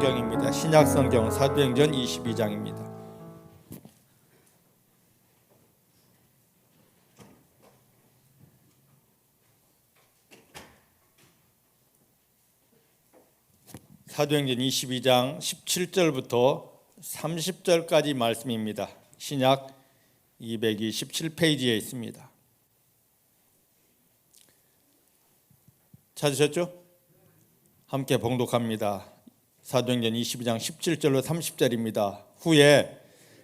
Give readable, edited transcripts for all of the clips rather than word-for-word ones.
성경입니다. 신약 성경 사도행전 22장입니다. 사도행전 22장 17절부터 30절까지 말씀입니다. 신약 227페이지에 있습니다. 찾으셨죠? 함께 봉독합니다. 사도행전 22장 17절로 30절입니다. 후에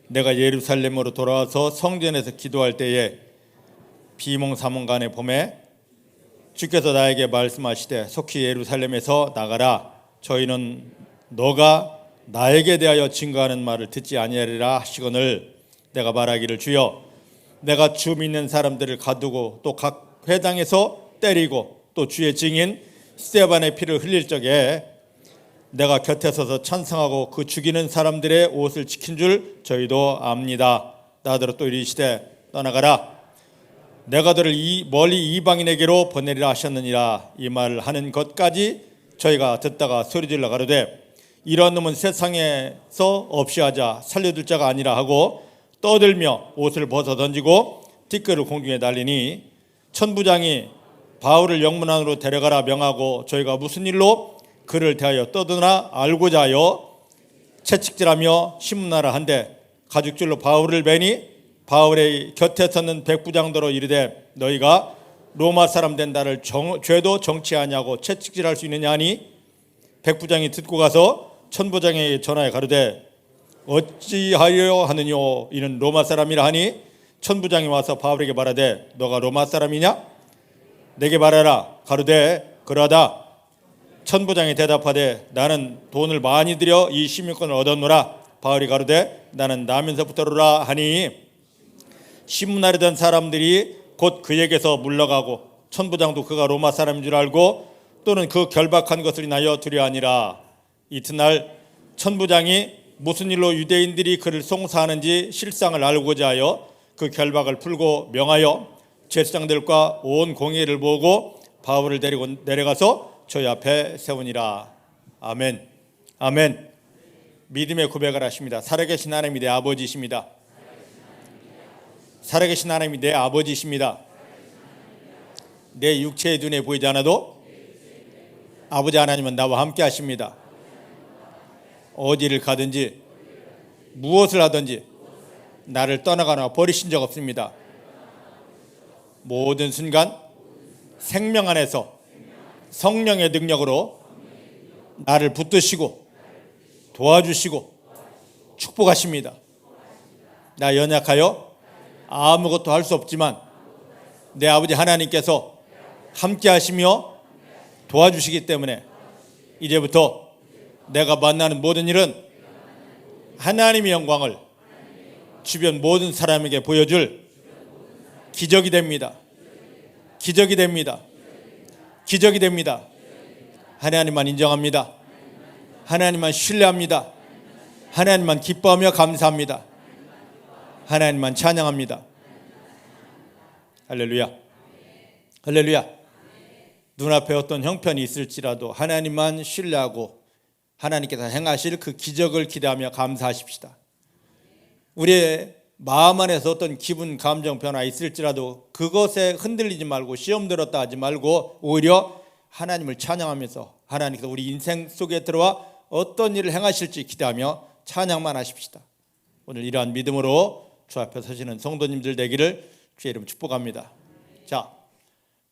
내가 예루살렘으로 돌아와서 성전에서 기도할 때에 비몽사몽간에 봄에 주께서 나에게 말씀하시되 속히 예루살렘에서 나가라. 저희는 너가 나에게 대하여 증거하는 말을 듣지 아니하리라 하시거늘 내가 말하기를 주여 내가 주 믿는 사람들을 가두고 또 각 회당에서 때리고 또 주의 증인 스데반의 피를 흘릴 적에 내가 곁에 서서 찬성하고 그 죽이는 사람들의 옷을 지킨 줄 저희도 압니다. 나더러 또 이르시되 떠나가라. 내가 너를 멀리 이방인에게로 보내리라 하셨느니라. 이 말을 하는 것까지 저희가 듣다가 소리질러 가로되 이런 놈은 세상에서 없이 하자 살려둘 자가 아니라 하고 떠들며 옷을 벗어 던지고 티끌을 공중에 날리니 천부장이 바울을 영문 안으로 데려가라 명하고 저희가 무슨 일로 그를 대하여 떠드나 알고자 하여 채찍질하며 신문하라 한데 가죽줄로 바울을 매니 바울의 곁에 섰는 백부장더러 이르되 너희가 로마 사람 된 나를 죄도 정치하냐고 채찍질할 수 있느냐 하니 백부장이 듣고 가서 천부장에게 전하여 가로되 어찌하려 하느뇨 이는 로마 사람이라 하니 천부장이 와서 바울에게 말하되 너가 로마 사람이냐 내게 말하라. 가로되 그러하다. 천부장이 대답하되 나는 돈을 많이 들여 이 시민권을 얻었노라. 바울이 가로되 나는 나면서부터로라 하니 신문하려던 사람들이 곧 그에게서 물러가고 천부장도 그가 로마 사람인 줄 알고 또는 그 결박한 것을 인하여 두려하니라. 이튿날 천부장이 무슨 일로 유대인들이 그를 송사하는지 실상을 알고자 하여 그 결박을 풀고 명하여 제사장들과 온 공회를 모으고 바울을 데리고 내려가서 저희 앞에 세우니라. 아멘. 아멘. 믿음의 고백을 하십니다. 살아계신 하나님이 내 아버지이십니다. 살아계신 하나님이 내 아버지이십니다. 내 육체의 눈에 보이지 않아도 아버지 하나님은 나와 함께 하십니다. 어디를 가든지 무엇을 하든지 나를 떠나거나 버리신 적 없습니다. 모든 순간 생명 안에서 성령의 능력으로 나를 붙드시고 도와주시고 축복하십니다. 나 연약하여 아무것도 할 수 없지만 내 아버지 하나님께서 함께 하시며 도와주시기 때문에 이제부터 내가 만나는 모든 일은 하나님의 영광을 주변 모든 사람에게 보여줄 기적이 됩니다. 기적이 됩니다. 기적이 됩니다. 하나님만 인정합니다. 하나님만 신뢰합니다. 하나님만 기뻐하며 감사합니다. 하나님만 찬양합니다. 할렐루야. 할렐루야. 눈앞에 어떤 형편이 있을지라도 하나님만 신뢰하고 하나님께서 행하실 그 기적을 기대하며 감사하십시다. 우리의 마음 안에서 어떤 기분, 감정 변화 있을지라도 그것에 흔들리지 말고 시험 들었다 하지 말고 오히려 하나님을 찬양하면서 하나님께서 우리 인생 속에 들어와 어떤 일을 행하실지 기대하며 찬양만 하십시다. 오늘 이러한 믿음으로 주 앞에 서시는 성도님들 되기를 주의 이름 축복합니다. 자,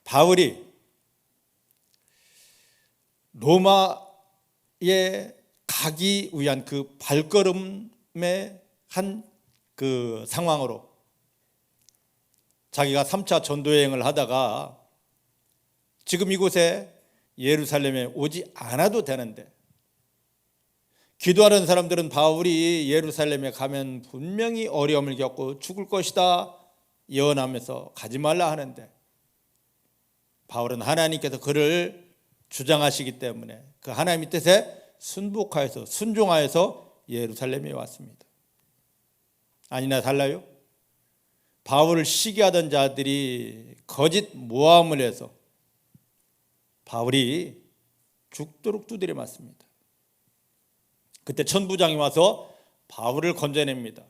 바울이 로마에 가기 위한 그 발걸음의 한 그 상황으로 자기가 3차 전도여행을 하다가 지금 이곳에 예루살렘에 오지 않아도 되는데 기도하는 사람들은 바울이 예루살렘에 가면 분명히 어려움을 겪고 죽을 것이다 예언하면서 가지 말라 하는데 바울은 하나님께서 그를 주장하시기 때문에 그 하나님의 뜻에 순복하여서 순종하여서 예루살렘에 왔습니다. 아니나 달라요? 바울을 시기하던 자들이 거짓 모함을 해서 바울이 죽도록 두드려 맞습니다. 그때 천부장이 와서 바울을 건져냅니다.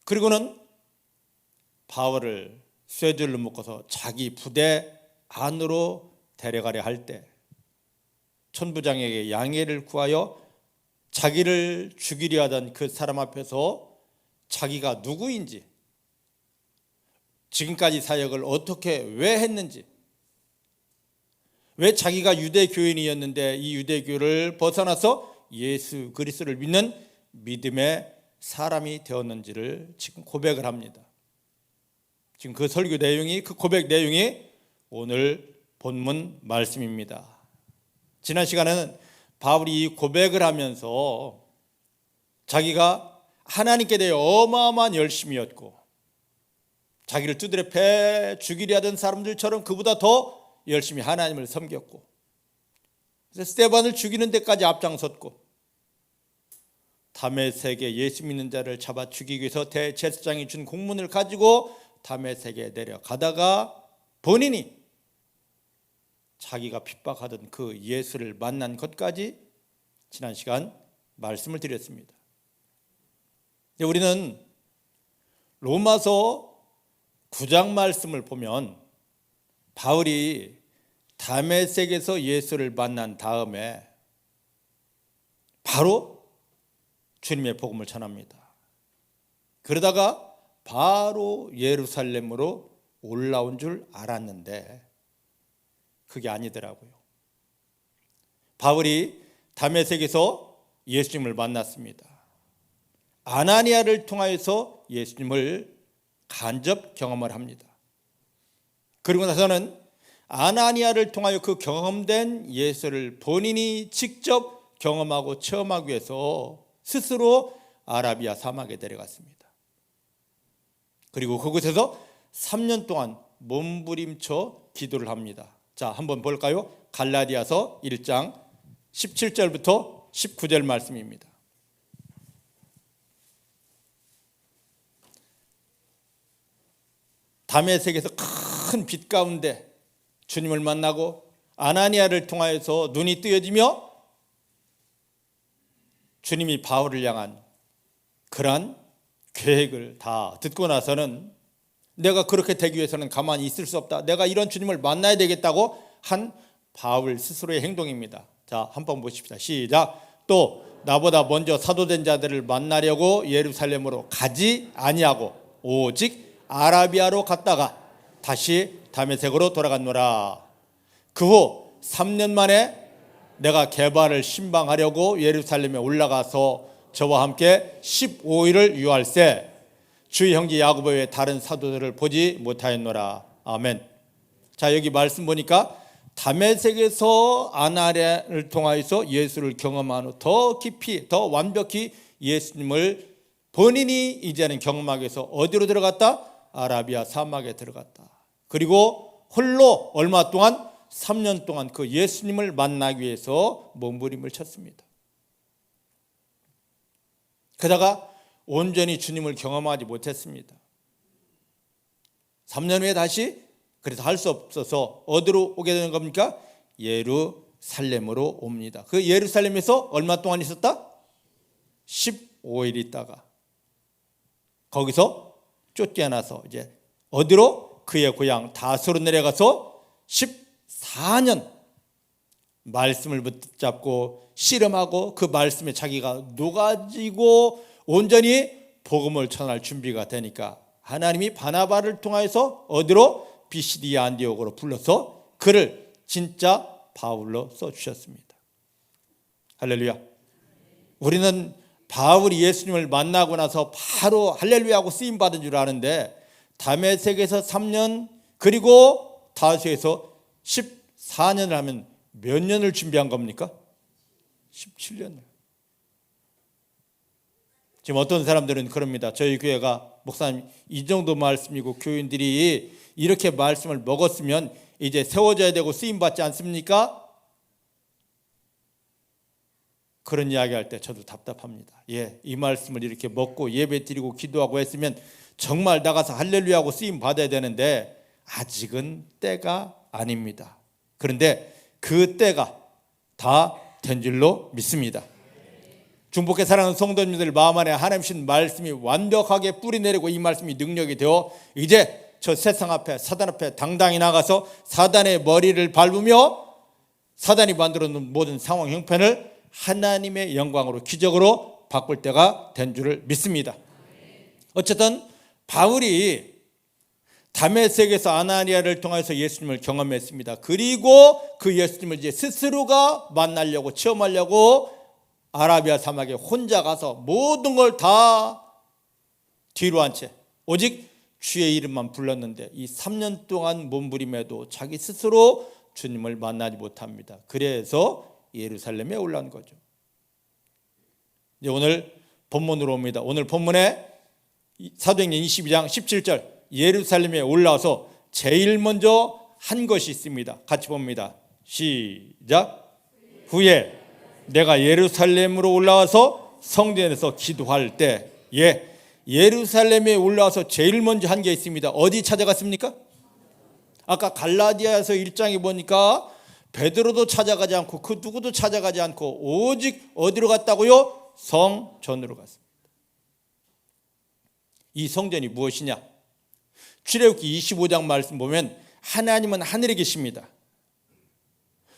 그리고는 바울을 쇠줄로 묶어서 자기 부대 안으로 데려가려 할 때 천부장에게 양해를 구하여 자기를 죽이려 하던 그 사람 앞에서 자기가 누구인지, 지금까지 사역을 어떻게 왜 했는지, 왜 자기가 유대교인이었는데 이 유대교를 벗어나서 예수 그리스도를 믿는 믿음의 사람이 되었는지를 지금 고백을 합니다. 지금 그 설교 내용이, 그 고백 내용이 오늘 본문 말씀입니다. 지난 시간에는 바울이 이 고백을 하면서 자기가 하나님께 대해 어마어마한 열심이었고 자기를 두드려 패 죽이려 하던 사람들처럼 그보다 더 열심히 하나님을 섬겼고, 그래서 스데반을 죽이는 데까지 앞장섰고, 다메섹에 예수 믿는 자를 잡아 죽이기 위해서 대제사장이 준 공문을 가지고 다메섹에 내려가다가 본인이 자기가 핍박하던 그 예수를 만난 것까지 지난 시간 말씀을 드렸습니다. 우리는 로마서 9장 말씀을 보면 바울이 다메섹에서 예수를 만난 다음에 바로 주님의 복음을 전합니다. 그러다가 바로 예루살렘으로 올라온 줄 알았는데 그게 아니더라고요. 바울이 다메섹에서 예수님을 만났습니다. 아나니아를 통하여서 예수님을 간접 경험을 합니다. 그리고 나서는 아나니아를 통하여 그 경험된 예수를 본인이 직접 경험하고 체험하기 위해서 스스로 아라비아 사막에 데려갔습니다. 그리고 그곳에서 3년 동안 몸부림쳐 기도를 합니다. 자, 한번 볼까요? 갈라디아서 1장 17절부터 19절 말씀입니다. 다메섹에서 큰 빛 가운데 주님을 만나고 아나니아를 통하여서 눈이 뜨여지며 주님이 바울을 향한 그러한 계획을 다 듣고 나서는 내가 그렇게 되기 위해서는 가만히 있을 수 없다, 내가 이런 주님을 만나야 되겠다고 한 바울 스스로의 행동입니다. 자, 한번 보십시다. 시작. 또 나보다 먼저 사도된 자들을 만나려고 예루살렘으로 가지 아니하고 오직 아라비아로 갔다가 다시 다메섹으로 돌아갔노라. 그 후 3년 만에 내가 게바를 신방하려고 예루살렘에 올라가서 저와 함께 15일을 유할세 주의 형제 야고보 외에 다른 사도들을 보지 못하였노라. 아멘. 자, 여기 말씀 보니까 다메섹에서 아나니아를 통하여서 예수를 경험한 후 더 깊이, 더 완벽히 예수님을 본인이 이제는 경험하기 위해서 어디로 들어갔다? 아라비아 사막에 들어갔다. 그리고 홀로 얼마 동안? 3년 동안 그 예수님을 만나기 위해서 몸부림을 쳤습니다. 그러다가 온전히 주님을 경험하지 못했습니다. 3년 후에 다시 그래서 할 수 없어서 어디로 오게 되는 겁니까? 예루살렘으로 옵니다. 그 예루살렘에서 얼마 동안 있었다? 15일 있다가 거기서 쫓겨나서 이제 어디로? 그의 고향 다소로 내려가서 14년 말씀을 붙잡고 씨름하고 그 말씀에 자기가 녹아지고 온전히 복음을 전할 준비가 되니까 하나님이 바나바를 통해서 어디로? 비시디아 안디옥으로 불러서 그를 진짜 바울로 써주셨습니다. 할렐루야. 우리는 바울이 예수님을 만나고 나서 바로 할렐루야하고 쓰임받은 줄 아는데 다메섹에서 3년 그리고 다수에서 14년을 하면 몇 년을 준비한 겁니까? 17년을. 지금 어떤 사람들은 그럽니다. 저희 교회가 목사님 이 정도 말씀이고 교인들이 이렇게 말씀을 먹었으면 이제 세워져야 되고 쓰임받지 않습니까? 그런 이야기할 때 저도 답답합니다. 이 말씀을 이렇게 먹고 예배 드리고 기도하고 했으면 정말 나가서 할렐루야하고 쓰임 받아야 되는데 아직은 때가 아닙니다. 그런데 그 때가 다 된 줄로 믿습니다. 중복해 사랑하는 성도님들 마음 안에 하나님 신 말씀이 완벽하게 뿌리내리고 이 말씀이 능력이 되어 이제 저 세상 앞에 사단 앞에 당당히 나가서 사단의 머리를 밟으며 사단이 만들어 놓은 모든 상황 형편을 하나님의 영광으로 기적으로 바꿀 때가 된 줄을 믿습니다. 어쨌든 바울이 다메섹에서 아나니아를 통해서 예수님을 경험했습니다. 그리고 그 예수님을 이제 스스로가 만나려고 체험하려고 아라비아 사막에 혼자 가서 모든 걸 다 뒤로 한 채 오직 주의 이름만 불렀는데 이 3년 동안 몸부림에도 자기 스스로 주님을 만나지 못합니다. 그래서 예루살렘에 올라온 거죠. 이제 오늘 본문으로 옵니다. 오늘 본문에 사도행전 22장 17절 예루살렘에 올라와서 제일 먼저 한 것이 있습니다. 같이 봅니다. 시작. 후에 내가 예루살렘으로 올라와서 성전에서 기도할 때 예루살렘에 올라와서 제일 먼저 한 게 있습니다. 어디 찾아갔습니까? 아까 갈라디아에서 1장에 보니까 베드로도 찾아가지 않고 그 누구도 찾아가지 않고 오직 어디로 갔다고요? 성전으로 갔습니다. 이 성전이 무엇이냐? 출애굽기 25장 말씀 보면 하나님은 하늘에 계십니다.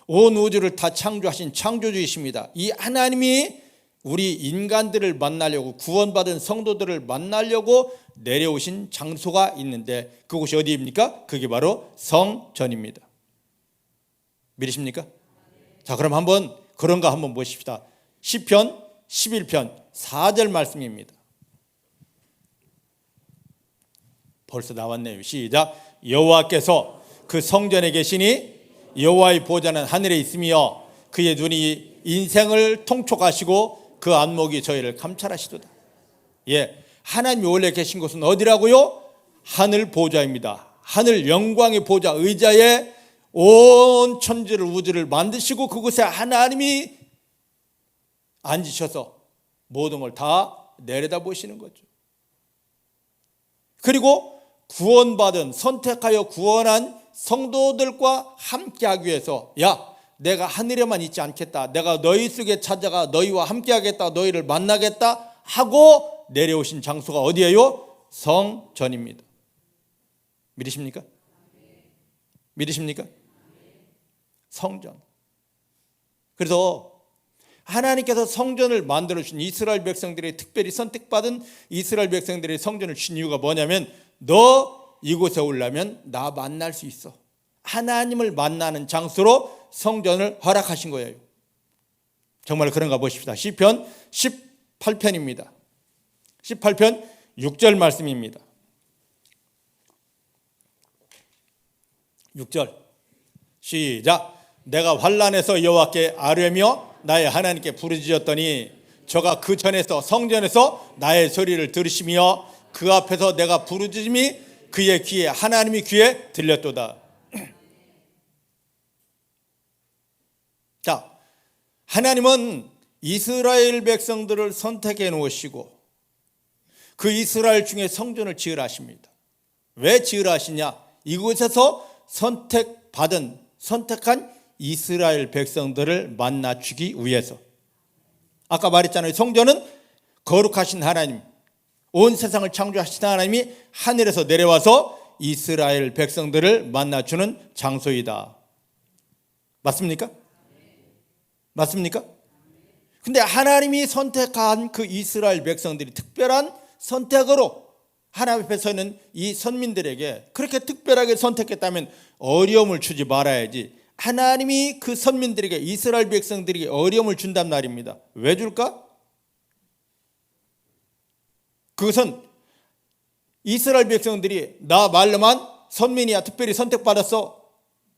온 우주를 다 창조하신 창조주이십니다. 이 하나님이 우리 인간들을 만나려고 구원받은 성도들을 만나려고 내려오신 장소가 있는데 그곳이 어디입니까? 그게 바로 성전입니다. 믿으십니까? 자, 그럼 한번 그런가 한번 보십시다. 시편 11편 4절 말씀입니다. 벌써 나왔네요. 시작. 여호와께서 그 성전에 계시니 여호와의 보좌는 하늘에 있으며 그의 눈이 인생을 통촉하시고 그 안목이 저희를 감찰하시도다. 하나님이 원래 계신 곳은 어디라고요? 하늘 보좌입니다. 하늘 영광의 보좌 의자에 온 천지를 우주를 만드시고 그곳에 하나님이 앉으셔서 모든 걸 다 내려다보시는 거죠. 그리고 구원받은 선택하여 구원한 성도들과 함께하기 위해서 내가 하늘에만 있지 않겠다. 내가 너희 속에 찾아가 너희와 함께하겠다. 너희를 만나겠다 하고 내려오신 장소가 어디예요? 성전입니다. 믿으십니까? 믿으십니까? 성전. 그래서 하나님께서 성전을 만들어주신 이스라엘 백성들이 특별히 선택받은 이스라엘 백성들이 성전을 주신 이유가 뭐냐면 너 이곳에 오려면 나 만날 수 있어. 하나님을 만나는 장소로 성전을 허락하신 거예요. 정말 그런가 보십시다. 시편 18편입니다. 18편 6절 말씀입니다. 6절 시작. 내가 환난에서 여호와께 아뢰며 나의 하나님께 부르짖었더니 저가 그 전에서 성전에서 나의 소리를 들으시며 그 앞에서 내가 부르짖음이 그의 귀에 하나님의 귀에 들렸도다. 자, 하나님은 이스라엘 백성들을 선택해 놓으시고 그 이스라엘 중에 성전을 지으라 하십니다. 왜 지으라 하시냐? 이곳에서 선택한 이스라엘 백성들을 만나 주기 위해서. 아까 말했잖아요. 성전은 거룩하신 하나님, 온 세상을 창조하신 하나님이 하늘에서 내려와서 이스라엘 백성들을 만나주는 장소이다. 맞습니까? 맞습니까? 근데 하나님이 선택한 그 이스라엘 백성들이 특별한 선택으로 하나님 앞에서는 이 선민들에게 그렇게 특별하게 선택했다면 어려움을 주지 말아야지. 하나님이 그 선민들에게 이스라엘 백성들에게 어려움을 준단 말입니다. 왜 줄까? 그것은 이스라엘 백성들이 나 말로만 선민이야 특별히 선택받았어.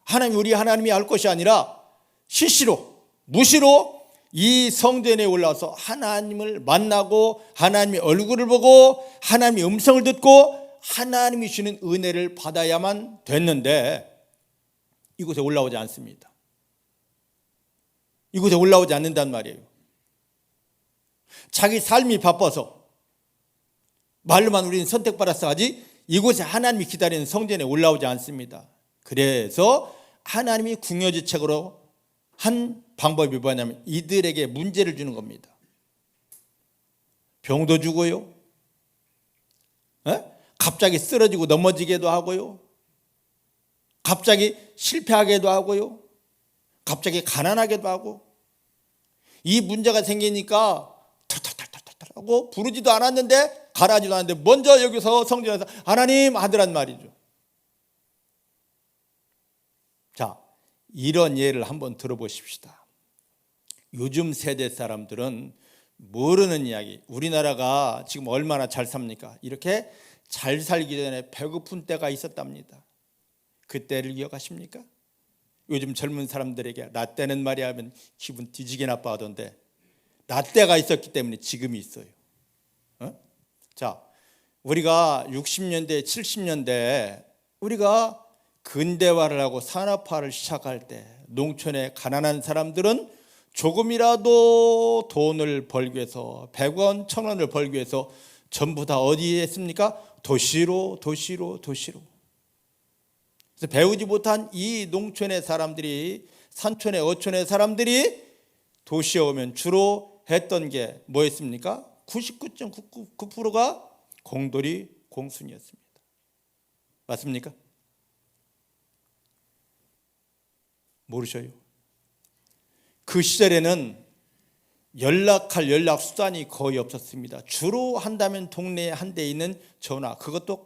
하나님 우리 하나님이 할 것이 아니라 실시로 무시로 이 성전에 올라와서 하나님을 만나고 하나님의 얼굴을 보고 하나님의 음성을 듣고 하나님이 주는 은혜를 받아야만 됐는데 이곳에 올라오지 않습니다. 이곳에 올라오지 않는단 말이에요. 자기 삶이 바빠서 말로만 우리는 선택받았어 하지 이곳에 하나님이 기다리는 성전에 올라오지 않습니다. 그래서 하나님이 궁여지책으로 한 방법이 뭐냐면 이들에게 문제를 주는 겁니다. 병도 주고요. 갑자기 쓰러지고 넘어지게도 하고요. 갑자기 실패하게도 하고요. 갑자기 가난하게도 하고. 이 문제가 생기니까 털털털털털 하고 부르지도 않았는데 가라지도 않았는데 먼저 여기서 성전에서 하나님 하더란 말이죠. 자, 이런 예를 한번 들어보십시다. 요즘 세대 사람들은 모르는 이야기. 우리나라가 지금 얼마나 잘 삽니까? 이렇게 잘 살기 전에 배고픈 때가 있었답니다. 그때를 기억하십니까? 요즘 젊은 사람들에게 라떼는 말이야 하면 기분 뒤지게 나빠하던데 라떼가 있었기 때문에 지금이 있어요. 자, 우리가 60년대 70년대 우리가 근대화를 하고 산업화를 시작할 때 농촌의 가난한 사람들은 조금이라도 돈을 벌기 위해서 100원, 1000원을 벌기 위해서 전부 다 어디에 했습니까? 도시로. 그래서 배우지 못한 이 농촌의 사람들이, 산촌의 어촌의 사람들이 도시에 오면 주로 했던 게 뭐였습니까? 99.99%가 공돌이 공순이었습니다. 맞습니까? 모르셔요? 그 시절에는 연락할 연락 수단이 거의 없었습니다. 주로 한다면 동네에 한 대 있는 전화, 그것도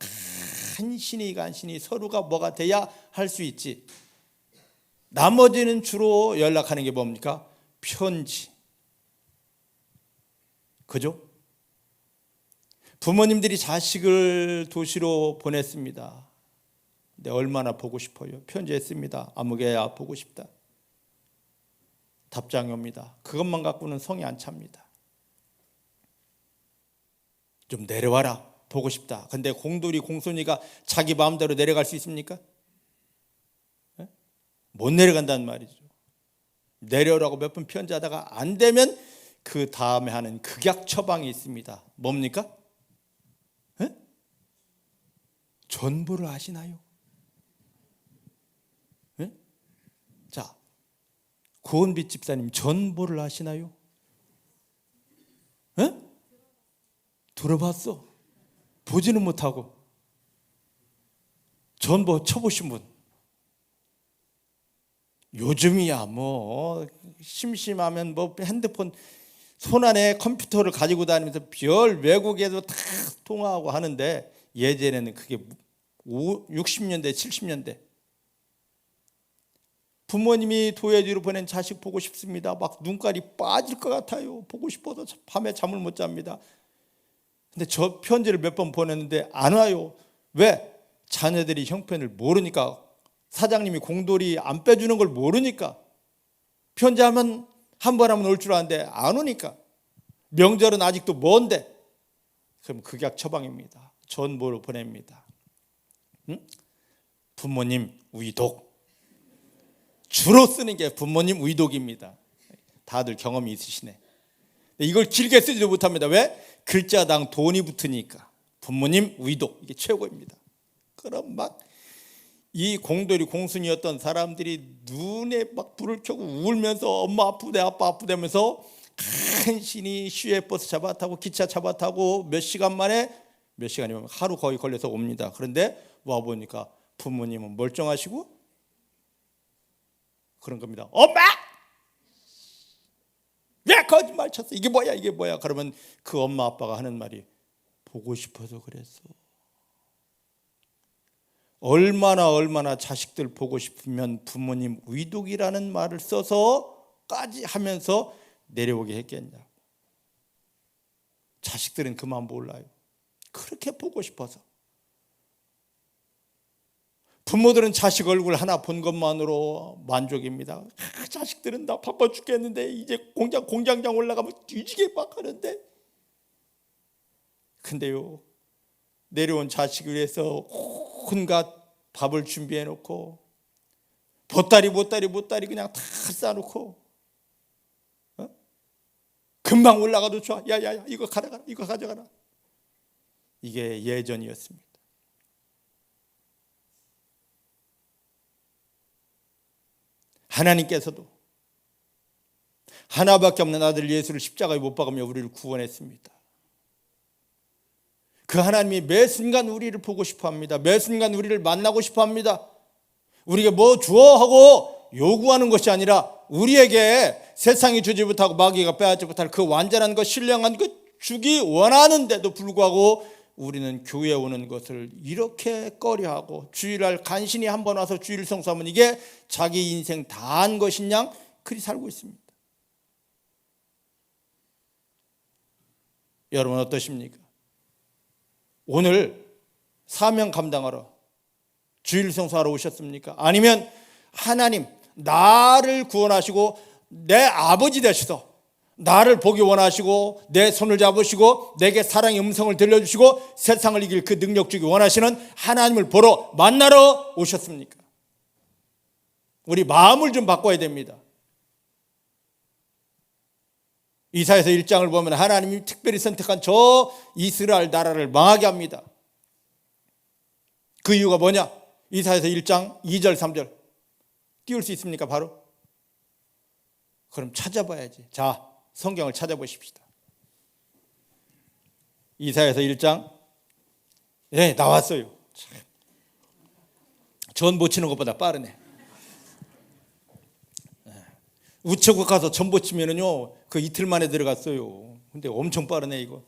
간신히 서로가 뭐가 돼야 할 수 있지. 나머지는 주로 연락하는 게 뭡니까? 편지. 그죠? 부모님들이 자식을 도시로 보냈습니다. 근데 얼마나 보고 싶어요? 편지했습니다. 아무개야 보고 싶다. 답장이 옵니다. 그것만 갖고는 성이 안 찹니다. 좀 내려와라. 보고 싶다. 근데 공돌이 공손이가 자기 마음대로 내려갈 수 있습니까? 못 내려간다는 말이죠. 내려오라고 몇 번 편지하다가 안 되면 그 다음에 하는 극약 처방이 있습니다. 뭡니까? 전보를 아시나요? 자, 고은빛 집사님 전보를 아시나요? 들어봤어. 보지는 못하고. 전보 쳐보신 분. 요즘이야 뭐 심심하면 뭐 핸드폰 손안에 컴퓨터를 가지고 다니면서 별 외국에도 다 통화하고 하는데 예전에는 그게 60년대 70년대 부모님이 도예지로 보낸 자식 보고 싶습니다. 막 눈깔이 빠질 것 같아요. 보고 싶어서 밤에 잠을 못 잡니다. 근데 저 편지를 몇 번 보냈는데 안 와요. 왜? 자녀들이 형편을 모르니까. 사장님이 공돌이 안 빼주는 걸 모르니까. 편지하면 한 번 하면 올 줄 아는데 안 오니까. 명절은 아직도 먼데. 그럼 극약 처방입니다. 전보를 보냅니다. 부모님 위독. 주로 쓰는 게 부모님 위독입니다. 다들 경험이 있으시네. 이걸 길게 쓰지도 못합니다. 왜? 글자당 돈이 붙으니까. 부모님 위독, 이게 최고입니다. 그럼 막 이 공돌이 공순이었던 사람들이 눈에 막 불을 켜고 울면서 엄마 아프대 아빠 아프다면서 간신히 시외버스 잡아 타고 기차 잡아 타고 몇 시간이면 하루 거의 걸려서 옵니다. 그런데 와 보니까 부모님은 멀쩡하시고 그런 겁니다. 엄마! 왜 거짓말 쳤어? 이게 뭐야? 그러면 그 엄마 아빠가 하는 말이 보고 싶어서 그랬어. 얼마나 자식들 보고 싶으면 부모님 위독이라는 말을 써서까지 하면서 내려오게 했겠냐. 자식들은 그만 몰라요. 그렇게 보고 싶어서. 부모들은 자식 얼굴 하나 본 것만으로 만족입니다. 자식들은 나 바빠 죽겠는데 이제 공장장 올라가면 뒤지게 막 하는데. 근데요, 내려온 자식을 위해서 온갖 밥을 준비해 놓고 보따리 그냥 다 싸놓고 금방 올라가도 좋아. 야야야 이거 가져가라. 이거 가져가라. 이게 예전이었습니다. 하나님께서도 하나밖에 없는 아들 예수를 십자가에 못 박으며 우리를 구원했습니다. 그 하나님이 매 순간 우리를 보고 싶어 합니다. 매 순간 우리를 만나고 싶어 합니다. 우리에게 뭐 주어 하고 요구하는 것이 아니라 우리에게 세상이 주지 못하고 마귀가 빼앗지 못할 그 완전한 것, 신령한 것 주기 원하는데도 불구하고 우리는 교회에 오는 것을 이렇게 꺼려하고 주일날 간신히 한 번 와서 주일 성수하면 이게 자기 인생 다 한 것이냐 그리 살고 있습니다. 여러분 어떠십니까? 오늘 사명 감당하러 주일 성수하러 오셨습니까? 아니면 하나님 나를 구원하시고 내 아버지 되셔서 나를 보기 원하시고 내 손을 잡으시고 내게 사랑의 음성을 들려주시고 세상을 이길 그 능력 주기 원하시는 하나님을 보러 만나러 오셨습니까? 우리 마음을 좀 바꿔야 됩니다. 이사야서 1장을 보면 하나님이 특별히 선택한 저 이스라엘 나라를 망하게 합니다. 그 이유가 뭐냐? 이사야서 1장 2절 3절 띄울 수 있습니까? 바로? 그럼 찾아봐야지. 자, 성경을 찾아보십시다. 이사야서 1장 네, 나왔어요. 전 못 치는 것보다 빠르네. 우체국 가서 전보 치면은요 그 이틀 만에 들어갔어요. 근데 엄청 빠르네 이거.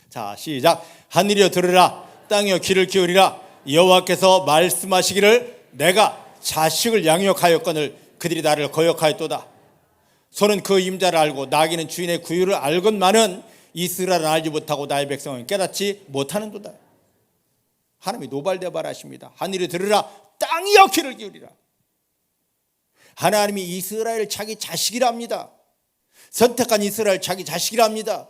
자, 시작. 하늘이여 들으라, 땅이여 귀를 기울이라. 여호와께서 말씀하시기를 내가 자식을 양육하였거늘 그들이 나를 거역하였도다. 소는 그 임자를 알고 나귀는 주인의 구유를 알건만은 이스라엘은 알지 못하고 나의 백성은 깨닫지 못하는도다. 하나님이 노발대발하십니다. 하늘이 들으라, 땅이여 귀를 기울이라. 하나님이 이스라엘 자기 자식이랍니다. 선택한 이스라엘 자기 자식이랍니다.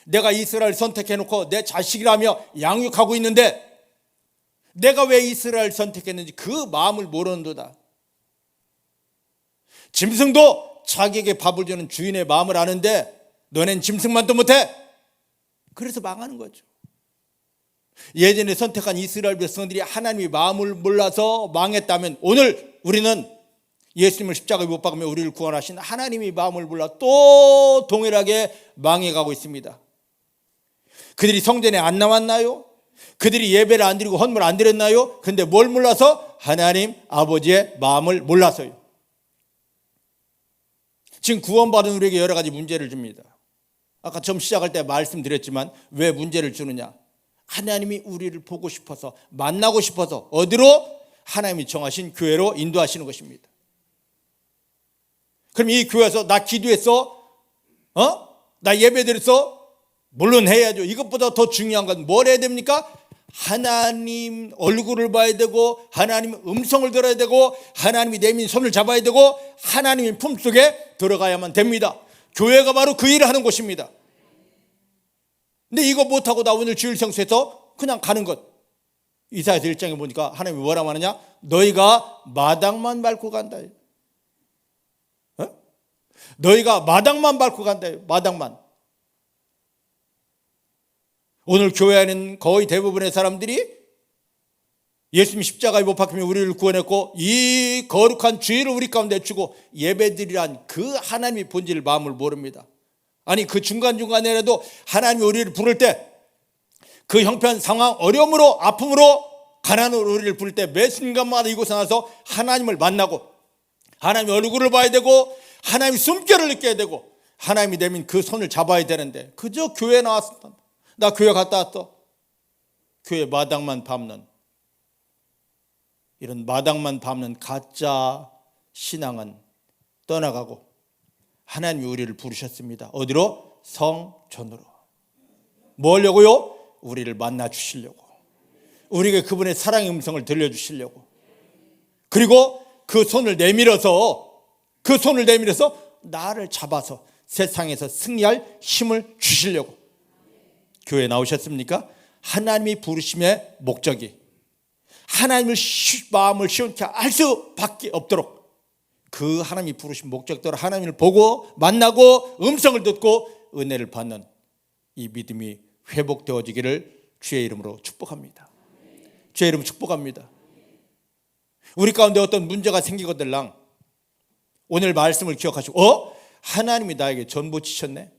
내가 이스라엘 선택해놓고 내 자식이라며 양육하고 있는데 내가 왜 이스라엘 선택했는지 그 마음을 모르는도다. 짐승도 자기에게 밥을 주는 주인의 마음을 아는데 너넨 짐승만도 못해. 그래서 망하는 거죠. 예전에 선택한 이스라엘 백성들이 하나님의 마음을 몰라서 망했다면 오늘 우리는 예수님을 십자가에 못 박으며 우리를 구원하신 하나님의 마음을 몰라 또 동일하게 망해가고 있습니다. 그들이 성전에 안 나왔나요? 그들이 예배를 안 드리고 헌물 안 드렸나요? 근데 뭘 몰라서? 하나님 아버지의 마음을 몰라서요. 지금 구원받은 우리에게 여러 가지 문제를 줍니다. 아까 처음 시작할 때 말씀드렸지만 왜 문제를 주느냐? 하나님이 우리를 보고 싶어서 만나고 싶어서 어디로? 하나님이 정하신 교회로 인도하시는 것입니다. 그럼 이 교회에서 나 기도했어? 나 예배드렸어? 물론 해야죠. 이것보다 더 중요한 건 뭘 해야 됩니까? 하나님 얼굴을 봐야 되고 하나님 음성을 들어야 되고 하나님이 내민 손을 잡아야 되고 하나님의 품속에 들어가야만 됩니다. 교회가 바로 그 일을 하는 곳입니다. 근데 이거 못하고 나 오늘 주일 성수해서 그냥 가는 것. 이사야서 1장에 보니까 하나님이 뭐라고 하느냐? 너희가 마당만 밟고 간다. 너희가 마당만 밟고 간다. 마당만. 오늘 교회 안에는 거의 대부분의 사람들이 예수님 십자가에 못 박히며 우리를 구원했고 이 거룩한 주의를 우리 가운데 주고 예배드리란 그 하나님의 본질 마음을 모릅니다. 아니 그 중간중간에라도 하나님이 우리를 부를 때 그 형편 상황 어려움으로 아픔으로 가난으로 우리를 부를 때 매 순간마다 이곳에 나와서 하나님을 만나고 하나님의 얼굴을 봐야 되고 하나님의 숨결을 느껴야 되고 하나님이 내민 그 손을 잡아야 되는데 그저 교회에 나왔어. 나 교회 갔다 왔어. 교회 마당만 밟는 이런 마당만 밟는 가짜 신앙은 떠나가고 하나님이 우리를 부르셨습니다. 어디로? 성전으로. 뭐려고요? 우리를 만나 주시려고. 우리에게 그분의 사랑의 음성을 들려주시려고. 그리고 그 손을 내밀어서 나를 잡아서 세상에서 승리할 힘을 주시려고. 교회에 나오셨습니까? 하나님이 부르심의 목적이 하나님을 마음을 시원케 할 수밖에 없도록 그 하나님이 부르신 목적대로 하나님을 보고 만나고 음성을 듣고 은혜를 받는 이 믿음이 회복되어지기를 주의 이름으로 축복합니다. 주의 이름으로 축복합니다. 우리 가운데 어떤 문제가 생기거들랑 오늘 말씀을 기억하시고 하나님이 나에게 전부 치셨네.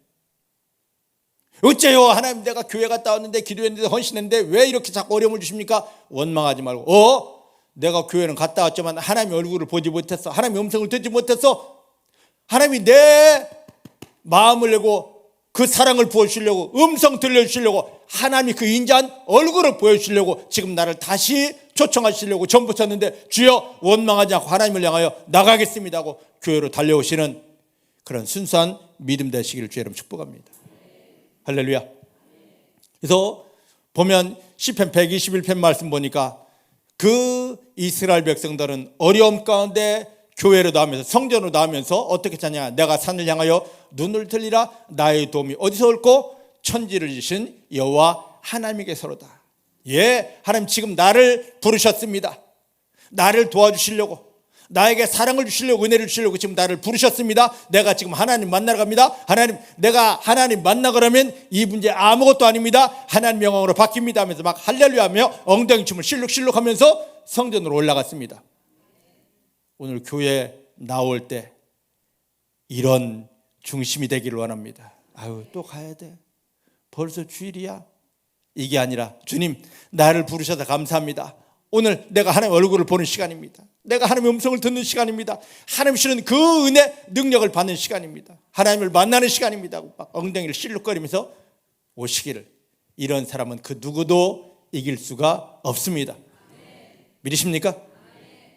어째요? 하나님, 내가 교회 갔다 왔는데 기도했는데 헌신했는데 왜 이렇게 자꾸 어려움을 주십니까? 원망하지 말고 내가 교회는 갔다 왔지만 하나님의 얼굴을 보지 못했어. 하나님의 음성을 듣지 못했어. 하나님이 내 마음을 내고 그 사랑을 부어주시려고, 음성 들려주시려고, 하나님이 그 인자한 얼굴을 보여주시려고 지금 나를 다시 초청하시려고 전부쳤는데 주여 원망하지 않고 하나님을 향하여 나가겠습니다 하고 교회로 달려오시는 그런 순수한 믿음 되시기를 주의 이름 축복합니다. 할렐루야. 그래서 보면 시편 121편 말씀 보니까 그 이스라엘 백성들은 어려움 가운데 교회로 나오면서, 성전으로 나오면서 어떻게 찾냐? 내가 산을 향하여 눈을 들리라. 나의 도움이 어디서 올꼬? 천지를 지신 여호와 하나님에게서로다. 예, 하나님 지금 나를 부르셨습니다. 나를 도와주시려고, 나에게 사랑을 주시려고, 은혜를 주시려고 지금 나를 부르셨습니다. 내가 지금 하나님 만나러 갑니다. 하나님, 내가 하나님 만나 그러면 이 문제 아무것도 아닙니다. 하나님 영광으로 바뀝니다 하면서 막 할렐루야 하며 엉덩이 춤을 실룩실룩 하면서 성전으로 올라갔습니다. 오늘 교회 나올 때 이런 중심이 되기를 원합니다. 아유, 또 가야 돼. 벌써 주일이야. 이게 아니라 주님, 나를 부르셔서 감사합니다. 오늘 내가 하나님의 얼굴을 보는 시간입니다. 내가 하나님의 음성을 듣는 시간입니다. 하나님 주시는 그 은혜, 능력을 받는 시간입니다. 하나님을 만나는 시간입니다. 막 엉덩이를 실룩거리면서 오시기를. 이런 사람은 그 누구도 이길 수가 없습니다. 믿으십니까?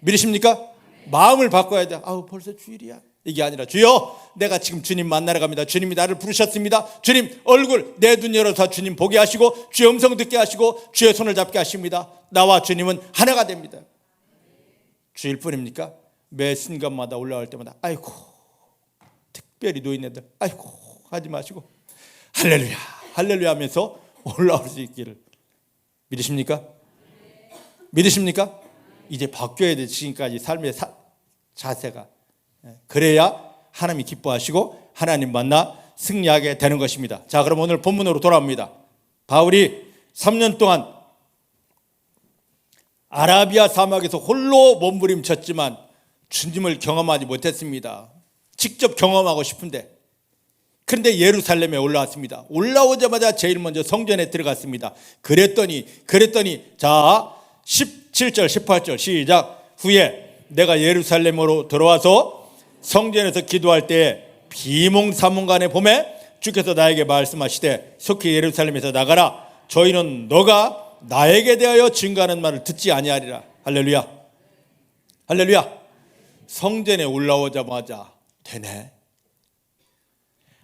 믿으십니까? 마음을 바꿔야 돼. 아우, 벌써 주일이야. 이게 아니라 주여, 내가 지금 주님 만나러 갑니다. 주님이 나를 부르셨습니다. 주님 얼굴, 내 눈 열어서 주님 보게 하시고 주의 음성 듣게 하시고 주의 손을 잡게 하십니다. 나와 주님은 하나가 됩니다. 주일 뿐입니까? 매 순간마다 올라올 때마다 아이고, 특별히 노인네들 아이고 하지 마시고 할렐루야 할렐루야 하면서 올라올 수 있기를. 믿으십니까? 믿으십니까? 이제 바뀌어야 돼. 지금까지 삶의 자세가. 그래야 하나님이 기뻐하시고 하나님 만나 승리하게 되는 것입니다. 자, 그럼 오늘 본문으로 돌아옵니다. 바울이 3년 동안 아라비아 사막에서 홀로 몸부림쳤지만 주님을 경험하지 못했습니다. 직접 경험하고 싶은데, 그런데 예루살렘에 올라왔습니다. 올라오자마자 제일 먼저 성전에 들어갔습니다. 그랬더니 자 17절 18절 시작. 후에 내가 예루살렘으로 들어와서 성전에서 기도할 때에 비몽사몽간에 봄에 주께서 나에게 말씀하시되 속히 예루살렘에서 나가라. 저희는 너가 나에게 대하여 증거하는 말을 듣지 아니하리라. 할렐루야 할렐루야. 성전에 올라오자마자 되네.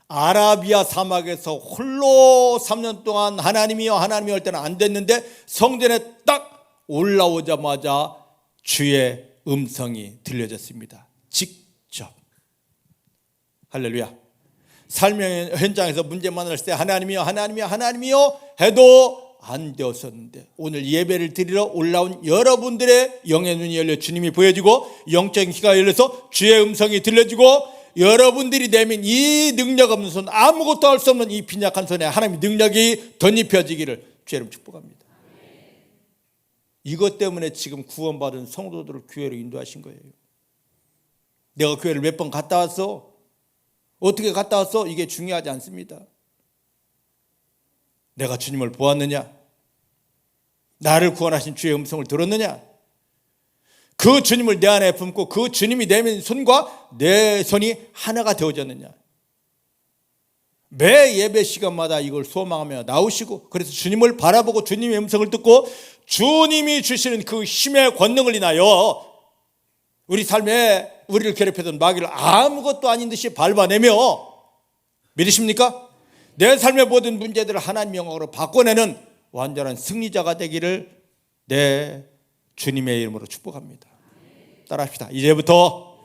아라비아 사막에서 홀로 3년 동안 하나님이여 하나님이여 할 때는 안 됐는데 성전에 딱 올라오자마자 주의 음성이 들려졌습니다. 직접. 할렐루야. 삶의 현장에서 문제 만났을 때 하나님이여 하나님이여 하나님이여 해도 안 되었었는데 오늘 예배를 드리러 올라온 여러분들의 영의 눈이 열려 주님이 보여지고 영적인 귀가 열려서 주의 음성이 들려지고 여러분들이 내민 이 능력 없는 손, 아무것도 할 수 없는 이 빈약한 손에 하나님의 능력이 덧입혀지기를 주의 이름 축복합니다. 이것 때문에 지금 구원받은 성도들을 교회로 인도하신 거예요. 내가 교회를 몇 번 갔다 왔어? 어떻게 갔다 왔어? 이게 중요하지 않습니다. 내가 주님을 보았느냐? 나를 구원하신 주의 음성을 들었느냐? 그 주님을 내 안에 품고 그 주님이 내민 손과 내 손이 하나가 되어졌느냐? 매 예배 시간마다 이걸 소망하며 나오시고, 그래서 주님을 바라보고 주님의 음성을 듣고 주님이 주시는 그 힘의 권능을 인하여 우리 삶에 우리를 괴롭히던 마귀를 아무것도 아닌 듯이 밟아내며, 믿으십니까? 내 삶의 모든 문제들을 하나님 영광으로 바꿔내는 완전한 승리자가 되기를 내 주님의 이름으로 축복합니다. 따라합시다. 이제부터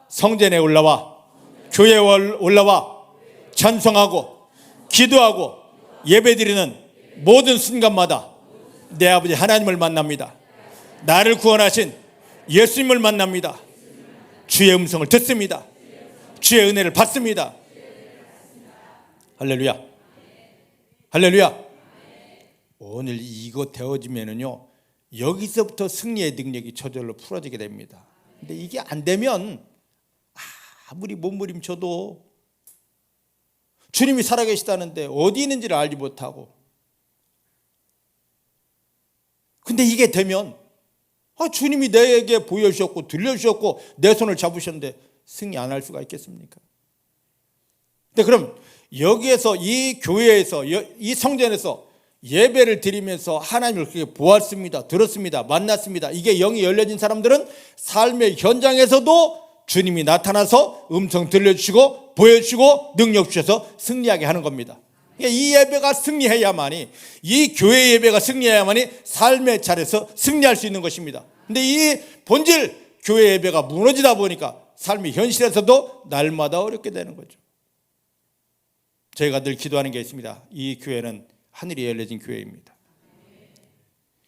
성전에 올라와 교회에 올라와 찬송하고 기도하고 예배드리는 모든 순간마다 내 아버지 하나님을 만납니다. 나를 구원하신 예수님을 만납니다. 주의 음성을 듣습니다. 주의 은혜를 받습니다. 할렐루야 할렐루야. 오늘 이거 되어지면은요, 여기서부터 승리의 능력이 저절로 풀어지게 됩니다. 근데 이게 안 되면 아무리 몸부림쳐도 주님이 살아계시다는데 어디 있는지를 알지 못하고. 근데 이게 되면 주님이 내게 보여주셨고 들려주셨고 내 손을 잡으셨는데 승리 안 할 수가 있겠습니까? 근데 그럼 여기에서 이 교회에서 이 성전에서 예배를 드리면서 하나님을 그렇게 보았습니다. 들었습니다. 만났습니다. 이게 영이 열려진 사람들은 삶의 현장에서도 주님이 나타나서 음성 들려주시고 보여주시고 능력 주셔서 승리하게 하는 겁니다. 이 예배가 승리해야만이, 이 교회 예배가 승리해야만이 삶의 자리에서 승리할 수 있는 것입니다. 근데 이 본질 교회 예배가 무너지다 보니까 삶의 현실에서도 날마다 어렵게 되는 거죠. 저희가 늘 기도하는 게 있습니다. 이 교회는 하늘이 열려진 교회입니다.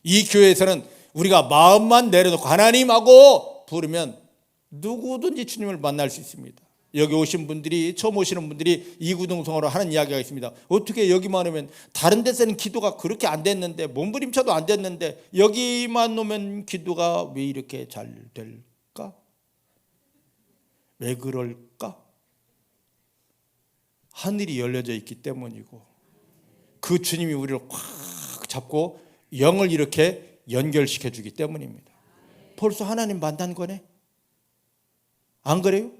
이 교회에서는 우리가 마음만 내려놓고 하나님하고 부르면 누구든지 주님을 만날 수 있습니다. 여기 오신 분들이, 처음 오시는 분들이 이구동성으로 하는 이야기가 있습니다. 어떻게 여기만 오면, 다른 데서는 기도가 그렇게 안 됐는데, 몸부림쳐도 안 됐는데 여기만 오면 기도가 왜 이렇게 잘 될까? 왜 그럴까? 하늘이 열려져 있기 때문이고, 그 주님이 우리를 꽉 잡고 영을 이렇게 연결시켜 주기 때문입니다. 벌써 하나님 만난 거네? 안 그래요?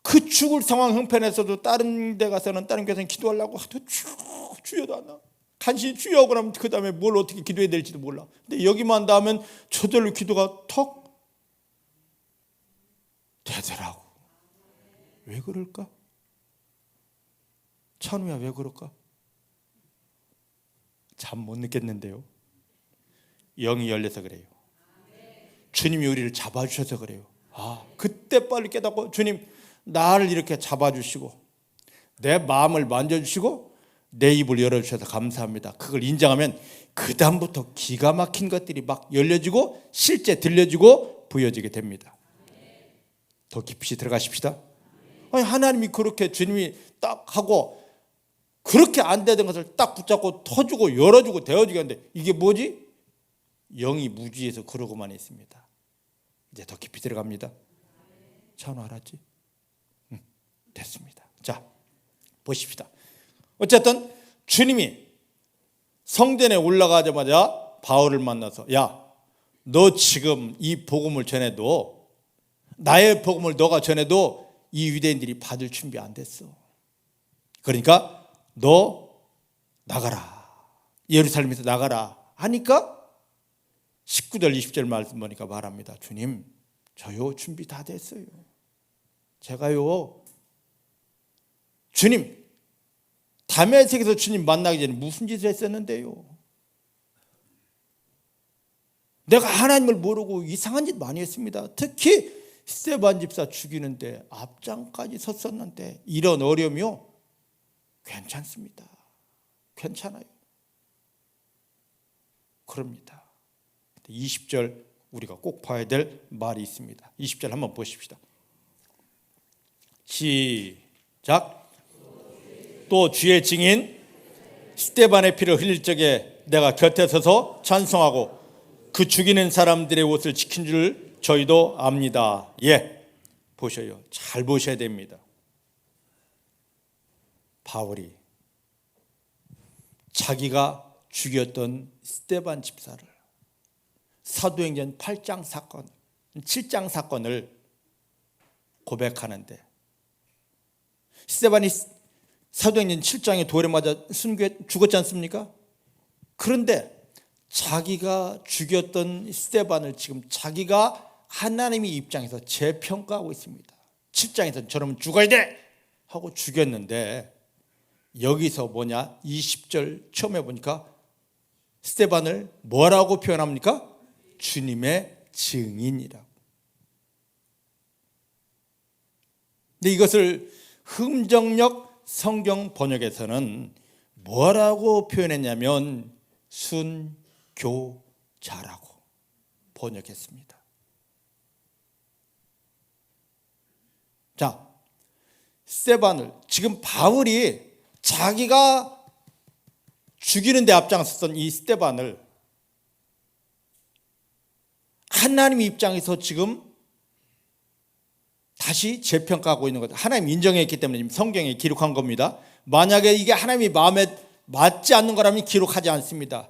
그 죽을 상황 형편에서도 다른 데 가서는, 다른 교회에서는 기도하려고 하도 주여도 안 나와. 간신히 주여 그러면 그 다음에 뭘 어떻게 기도해야 될지도 몰라. 근데 여기만 닿으면 저절로 기도가 턱 되더라고. 왜 그럴까? 찬우야, 왜 그럴까? 잠 못 늦겠는데요. 영이 열려서 그래요. 주님이 우리를 잡아주셔서 그래요. 그때 빨리 깨닫고, 주님 나를 이렇게 잡아주시고 내 마음을 만져주시고 내 입을 열어주셔서 감사합니다. 그걸 인정하면 그 다음부터 기가 막힌 것들이 막 열려지고 실제 들려지고 보여지게 됩니다. 더 깊이 들어가십시다. 하나님이 그렇게, 주님이 딱 하고 그렇게 안 되던 것을 딱 붙잡고 터주고 열어주고 되어주게 하는데, 이게 뭐지? 영이 무지해서 그러고만 있습니다. 이제 더 깊이 들어갑니다. 찬우 알았지? 됐습니다. 자, 보십시다. 어쨌든 주님이 성전에 올라가자마자 바울을 만나서, 야, 너 지금 이 복음을 전해도, 나의 복음을 너가 전해도 이 유대인들이 받을 준비 안 됐어. 그러니까 너 나가라, 예루살렘에서 나가라 하니까 19절 20절 말씀 보니까 말합니다. 주님, 저요 준비 다 됐어요. 제가요, 주님 다메섹에서 주님 만나기 전에 무슨 짓을 했었는데요? 내가 하나님을 모르고 이상한 짓 많이 했습니다. 특히 스데반 집사 죽이는데 앞장까지 섰었는데, 이런 어려움이요, 괜찮습니다. 괜찮아요. 그럽니다. 20절 우리가 꼭 봐야 될 말이 있습니다. 20절 한번 보십시다. 시작. 또 주의 증인 스데반의 피를 흘릴 적에 내가 곁에 서서 찬송하고 그 죽이는 사람들의 옷을 지킨 줄 저희도 압니다. 예, 보셔요. 잘 보셔야 됩니다. 바울이 자기가 죽였던 스데반 집사를, 사도행전 8장 사건, 7장 사건을 고백하는데, 스데반이 사도행전 7장에 돌에 맞아 죽었지 않습니까? 그런데 자기가 죽였던 스데반을 지금 자기가 하나님의 입장에서 재평가하고 있습니다. 7장에서 저러면 죽어야 돼 하고 죽였는데, 여기서 뭐냐, 20절 처음에 보니까 스데반을 뭐라고 표현합니까? 주님의 증인이라고. 근데 이것을 흥정역 성경 번역에서는 뭐라고 표현했냐면 순교자라고 번역했습니다. 자, 스데반을, 지금 바울이 자기가 죽이는 데 앞장섰던 이 스데반을 하나님의 입장에서 지금 다시 재평가하고 있는 거죠. 하나님 인정했기 때문에 지금 성경에 기록한 겁니다. 만약에 이게 하나님이 마음에 맞지 않는 거라면 기록하지 않습니다.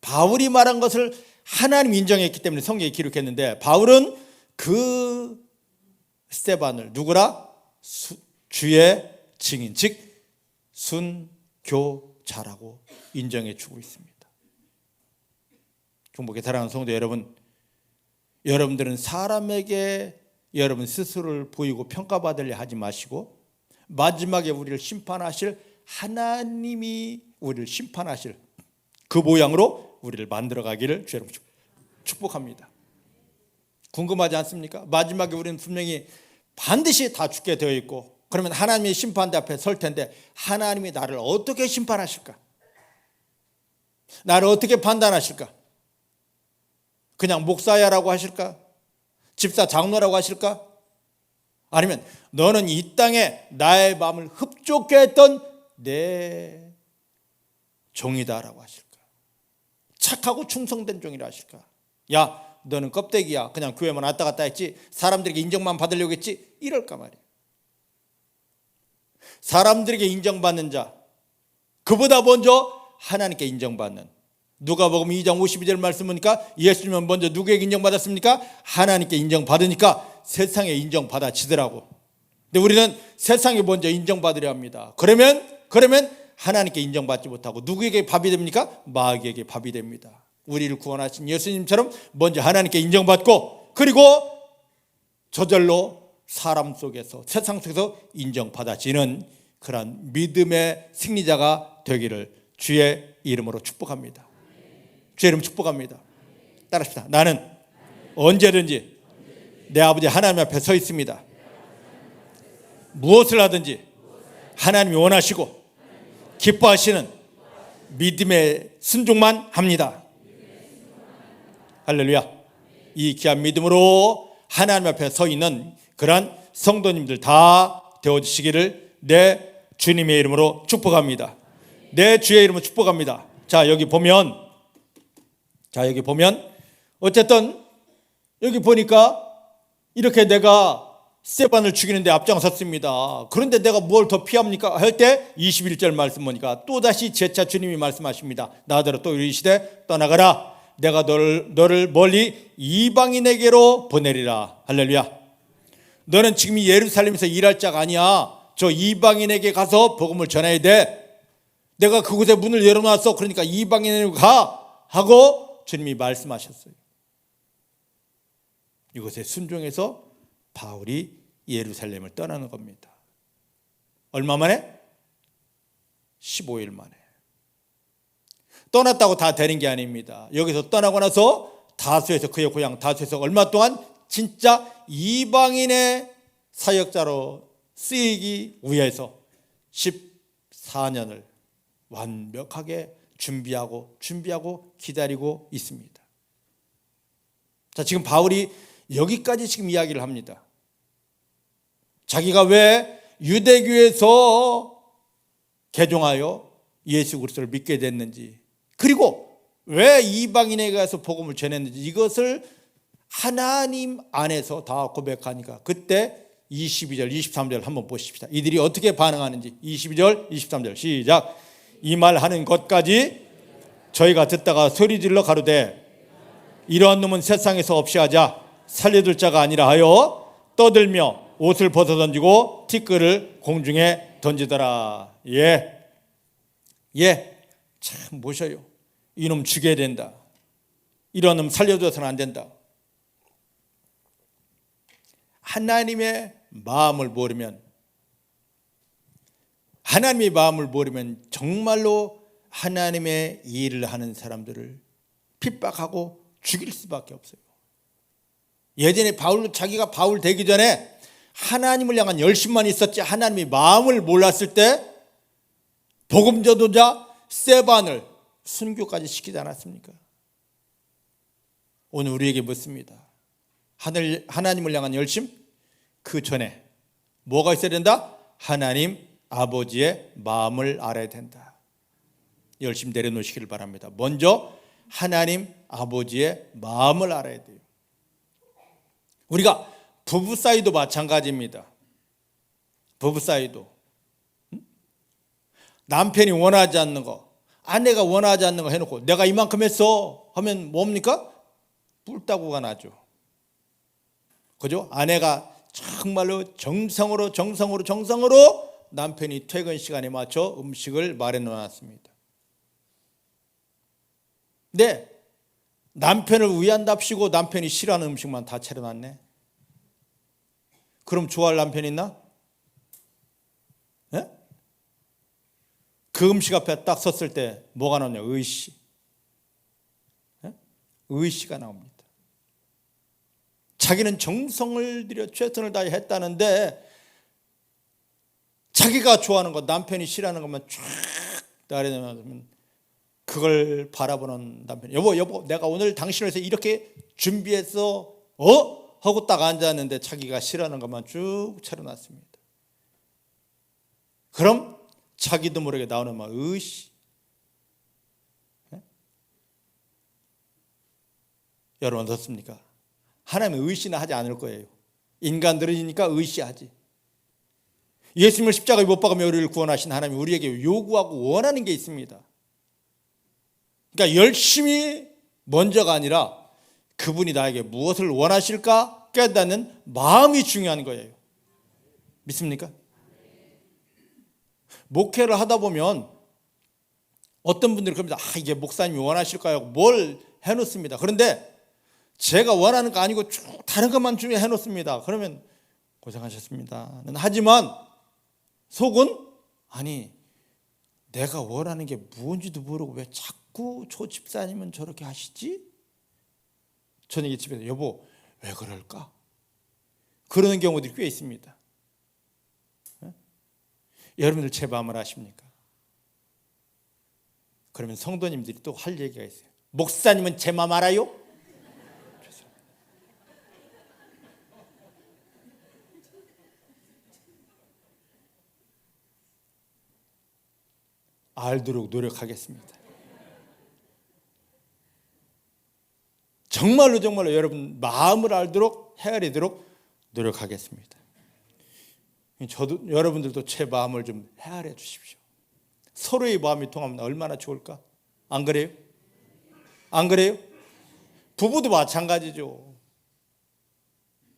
바울이 말한 것을 하나님 인정했기 때문에 성경에 기록했는데, 바울은 그 스데반을 누구라? 주의 증인, 즉 순교자라고 인정해 주고 있습니다. 중복의 사랑하는 성도 여러분, 여러분들은 사람에게 여러분 스스로를 보이고 평가받으려 하지 마시고, 마지막에 우리를 심판하실 하나님이 우리를 심판하실 그 모양으로 우리를 만들어가기를 주 여러분 축복합니다. 궁금하지 않습니까? 마지막에 우리는 분명히 반드시 다 죽게 되어 있고, 그러면 하나님의 심판대 앞에 설 텐데 하나님이 나를 어떻게 심판하실까? 나를 어떻게 판단하실까? 그냥 목사야라고 하실까? 집사 장로라고 하실까? 아니면 너는 이 땅에 나의 마음을 흡족해 했던 내 종이다라고 하실까? 착하고 충성된 종이라 하실까? 야, 너는 껍데기야. 그냥 교회만 왔다 갔다 했지, 사람들에게 인정만 받으려고 했지, 이럴까 말이야. 사람들에게 인정받는 자, 그보다 먼저 하나님께 인정받는, 누가복음 2장 52절 말씀 보니까 예수님은 먼저 누구에게 인정받았습니까? 하나님께 인정받으니까 세상에 인정받아지더라고. 근데 우리는 세상에 먼저 인정받으려 합니다. 그러면 하나님께 인정받지 못하고 누구에게 밥이 됩니까? 마귀에게 밥이 됩니다. 우리를 구원하신 예수님처럼 먼저 하나님께 인정받고, 그리고 저절로 사람 속에서, 세상 속에서 인정받아지는 그런 믿음의 승리자가 되기를 주의 이름으로 축복합니다. 주의 이름 축복합니다. 따라합시다. 나는 언제든지 내 아버지 하나님 앞에 서 있습니다. 무엇을 하든지 하나님이 원하시고 기뻐하시는 믿음의 순종만 합니다. 할렐루야. 이 귀한 믿음으로 하나님 앞에 서 있는 그러한 성도님들 다 되어주시기를 내 주님의 이름으로 축복합니다. 내 주의 이름으로 축복합니다. 자, 여기 보면 어쨌든 여기 보니까 이렇게 내가 스데반을 죽이는데 앞장섰습니다. 그런데 내가 뭘 더 피합니까? 할 때 21절 말씀 보니까 또다시 재차 주님이 말씀하십니다. 나더러 또 이르시되 떠나가라. 내가 너를 멀리 이방인에게로 보내리라. 할렐루야. 너는 지금 예루살렘에서 일할 자가 아니야. 저 이방인에게 가서 복음을 전해야 돼. 내가 그곳에 문을 열어놨어. 그러니까 이방인에게 가 하고 주님이 말씀하셨어요. 이곳에 순종해서 바울이 예루살렘을 떠나는 겁니다. 얼마 만에? 15일 만에. 떠났다고 다 되는 게 아닙니다. 여기서 떠나고 나서 다수에서, 그의 고향 다수에서 얼마 동안 진짜 이방인의 사역자로 쓰이기 위해서 14년을 완벽하게 준비하고 기다리고 있습니다. 자, 지금 바울이 여기까지 지금 이야기를 합니다. 자기가 왜 유대교에서 개종하여 예수 그리스도를 믿게 됐는지, 그리고 왜 이방인에게 가서 복음을 전했는지, 이것을 하나님 안에서 다 고백하니까 그때 22절, 23절 한번 보십시다. 이들이 어떻게 반응하는지. 22절, 23절 시작. 이 말하는 것까지 저희가 듣다가 소리질러 가로되 이러한 놈은 세상에서 없이 하자. 살려둘 자가 아니라 하여 떠들며 옷을 벗어 던지고 티끌을 공중에 던지더라. 참 모셔요. 이놈 죽여야 된다. 이런 놈 살려줘서는 안 된다. 하나님의 마음을 모르면 정말로 하나님의 일을 하는 사람들을 핍박하고 죽일 수밖에 없어요. 예전에 자기가 바울 되기 전에 하나님을 향한 열심만 있었지 하나님의 마음을 몰랐을 때 복음 전도자 스데반을 순교까지 시키지 않았습니까? 오늘 우리에게 묻습니다. 하나님을 향한 열심? 그 전에 뭐가 있어야 된다? 하나님 아버지의 마음을 알아야 된다. 열심 내려놓으시기를 바랍니다. 먼저 하나님 아버지의 마음을 알아야 돼요. 우리가 부부 사이도 마찬가지입니다. 부부 사이도 남편이 원하지 않는 거, 아내가 원하지 않는 거 해놓고 내가 이만큼 했어 하면 뭡니까? 뿔따구가 나죠. 그죠? 아내가 정말로 정성으로 남편이 퇴근 시간에 맞춰 음식을 마련해 놨습니다. 근데 남편을 위한답시고 남편이 싫어하는 음식만 다 차려놨네. 그럼 좋아할 남편 있나? 네? 그 음식 앞에 딱 섰을 때 뭐가 나오냐? 의시. 네? 의시가 나옵니다. 자기는 정성을 들여 최선을 다해 했다는데 자기가 좋아하는 것, 남편이 싫어하는 것만 쫙 나열해놓으면 그걸 바라보는 남편. 여보, 내가 오늘 당신을 위해서 이렇게 준비했어. 하고 딱 앉았는데 자기가 싫어하는 것만 쭉 차려놨습니다. 그럼 자기도 모르게 나오는 막 의시. 네? 여러분 어떻습니까? 하나님은 의시는 하지 않을 거예요. 인간들이니까 의시하지. 예수님을 십자가에 못 박으며 우리를 구원하신 하나님이 우리에게 요구하고 원하는 게 있습니다. 그러니까 열심히 먼저가 아니라 그분이 나에게 무엇을 원하실까 깨닫는 마음이 중요한 거예요. 믿습니까? 목회를 하다 보면 어떤 분들이 그럽니다. 이게 목사님이 원하실까요? 뭘 해놓습니다. 그런데 제가 원하는 거 아니고 쭉 다른 것만 준비해 놓습니다. 그러면 고생하셨습니다. 하지만 속은 아니 내가 원하는 게 무엇인지도 모르고 왜 자꾸 저 집사님은 저렇게 하시지? 저녁에 집에서 여보 왜 그럴까? 그러는 경우들이 꽤 있습니다. 네? 여러분들 제 마음을 아십니까? 그러면 성도님들이 또 할 얘기가 있어요. 목사님은 제 마음 알아요? 알도록 노력하겠습니다. 정말로 여러분 마음을 알도록 헤아리도록 노력하겠습니다. 저도 여러분들도 제 마음을 좀 헤아려 주십시오. 서로의 마음이 통하면 얼마나 좋을까? 안 그래요? 안 그래요? 부부도 마찬가지죠.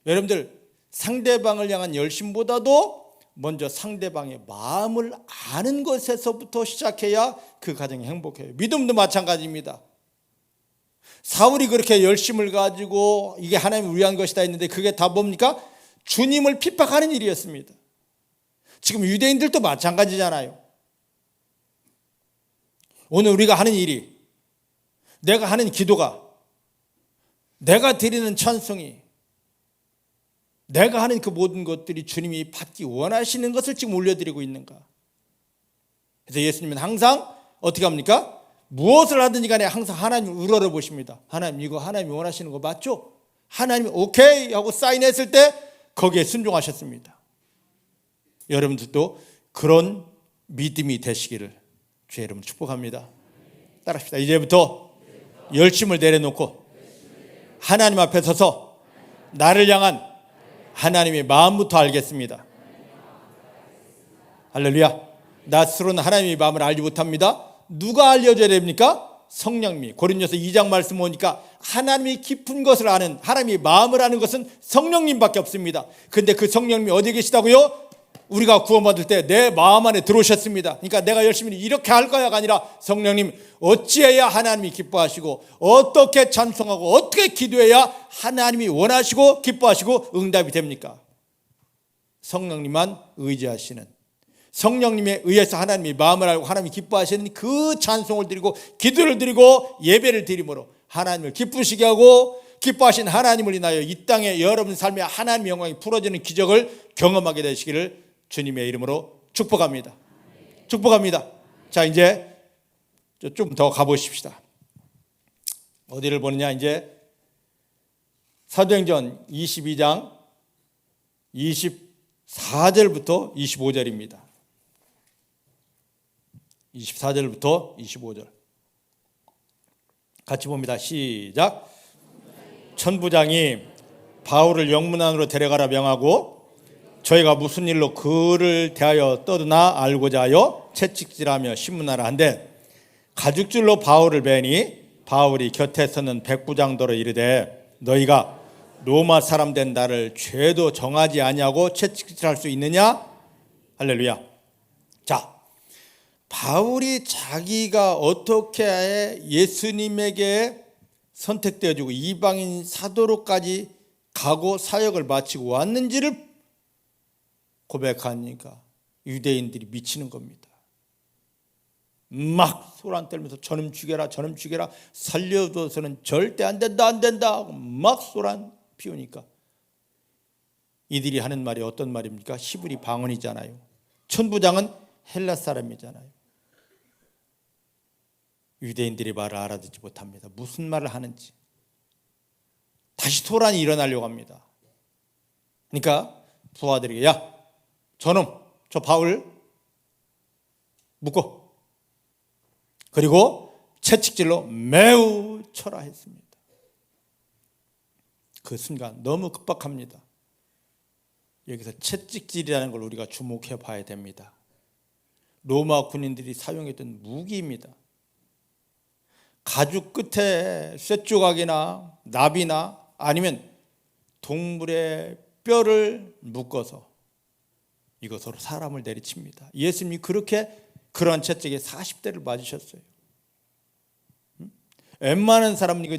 여러분들 상대방을 향한 열심보다도 먼저 상대방의 마음을 아는 것에서부터 시작해야 그 가정이 행복해요. 믿음도 마찬가지입니다. 사울이 그렇게 열심을 가지고 이게 하나님을 위한 것이다 했는데 그게 다 뭡니까? 주님을 핍박하는 일이었습니다. 지금 유대인들도 마찬가지잖아요. 오늘 우리가 하는 일이, 내가 하는 기도가, 내가 드리는 찬송이, 내가 하는 그 모든 것들이 주님이 받기 원하시는 것을 지금 올려드리고 있는가? 그래서 예수님은 항상 어떻게 합니까? 무엇을 하든지 간에 항상 하나님을 우러러 보십니다. 하나님 이거 하나님이 원하시는 거 맞죠? 하나님이 오케이 하고 사인했을 때 거기에 순종하셨습니다. 여러분들도 그런 믿음이 되시기를 주의 이름으로 축복합니다. 따라합시다. 이제부터 열심을 내려놓고 하나님 앞에 서서 나를 향한 하나님의 마음부터 알겠습니다. 할렐루야. 나 스스로는 하나님의 마음을 알지 못합니다. 누가 알려줘야 됩니까? 성령님이. 고린도서 2장 말씀 보니까 하나님이 깊은 것을 아는, 하나님의 마음을 아는 것은 성령님밖에 없습니다. 근데 그 성령님이 어디 계시다고요? 우리가 구원받을 때 내 마음 안에 들어오셨습니다. 그러니까 내가 열심히 이렇게 할 거야가 아니라 성령님 어찌해야 하나님이 기뻐하시고 어떻게 찬송하고 어떻게 기도해야 하나님이 원하시고 기뻐하시고 응답이 됩니까? 성령님만 의지하시는, 성령님에 의해서 하나님이 마음을 알고 하나님이 기뻐하시는 그 찬송을 드리고 기도를 드리고 예배를 드림으로 하나님을 기쁘시게 하고 기뻐하신 하나님을 인하여 이 땅에 여러분 삶에 하나님의 영광이 풀어지는 기적을 경험하게 되시기를 주님의 이름으로 축복합니다. 축복합니다. 자, 이제 좀 더 가보십시다. 어디를 보느냐? 이제 사도행전 22장 24절부터 25절입니다. 24절부터 25절 같이 봅니다. 시작. 천부장이 바울을 영문 안으로 데려가라 명하고 저희가 무슨 일로 그를 대하여 떠드나 알고자 하여 채찍질하며 신문하라 한데 가죽줄로 바울을 베니 바울이 곁에 서는 백부장더러 이르되 너희가 로마 사람 된 나를 죄도 정하지 아니하고 채찍질할 수 있느냐? 할렐루야. 자, 바울이 자기가 어떻게 예수님에게 선택되어지고 이방인 사도로까지 가고 사역을 마치고 왔는지를 고백하니까 유대인들이 미치는 겁니다. 막 소란 떨면서 저놈 죽여라 저놈 죽여라 살려줘서는 절대 안 된다 안 된다 하고 막 소란 피우니까 이들이 하는 말이 어떤 말입니까? 히브리 방언이잖아요. 천부장은 헬라 사람이잖아요. 유대인들이 말을 알아듣지 못합니다. 무슨 말을 하는지. 다시 소란이 일어나려고 합니다. 그러니까 부하들에게 야 저놈 저 바울 묶어 그리고 채찍질로 매우 철화했습니다. 그 순간 너무 급박합니다. 여기서 채찍질이라는 걸 우리가 주목해 봐야 됩니다. 로마 군인들이 사용했던 무기입니다. 가죽 끝에 쇠조각이나 나비나 아니면 동물의 뼈를 묶어서 이것으로 사람을 내리칩니다. 예수님이 그러한 채찍에 40대를 맞으셨어요. 웬만한 사람은 이거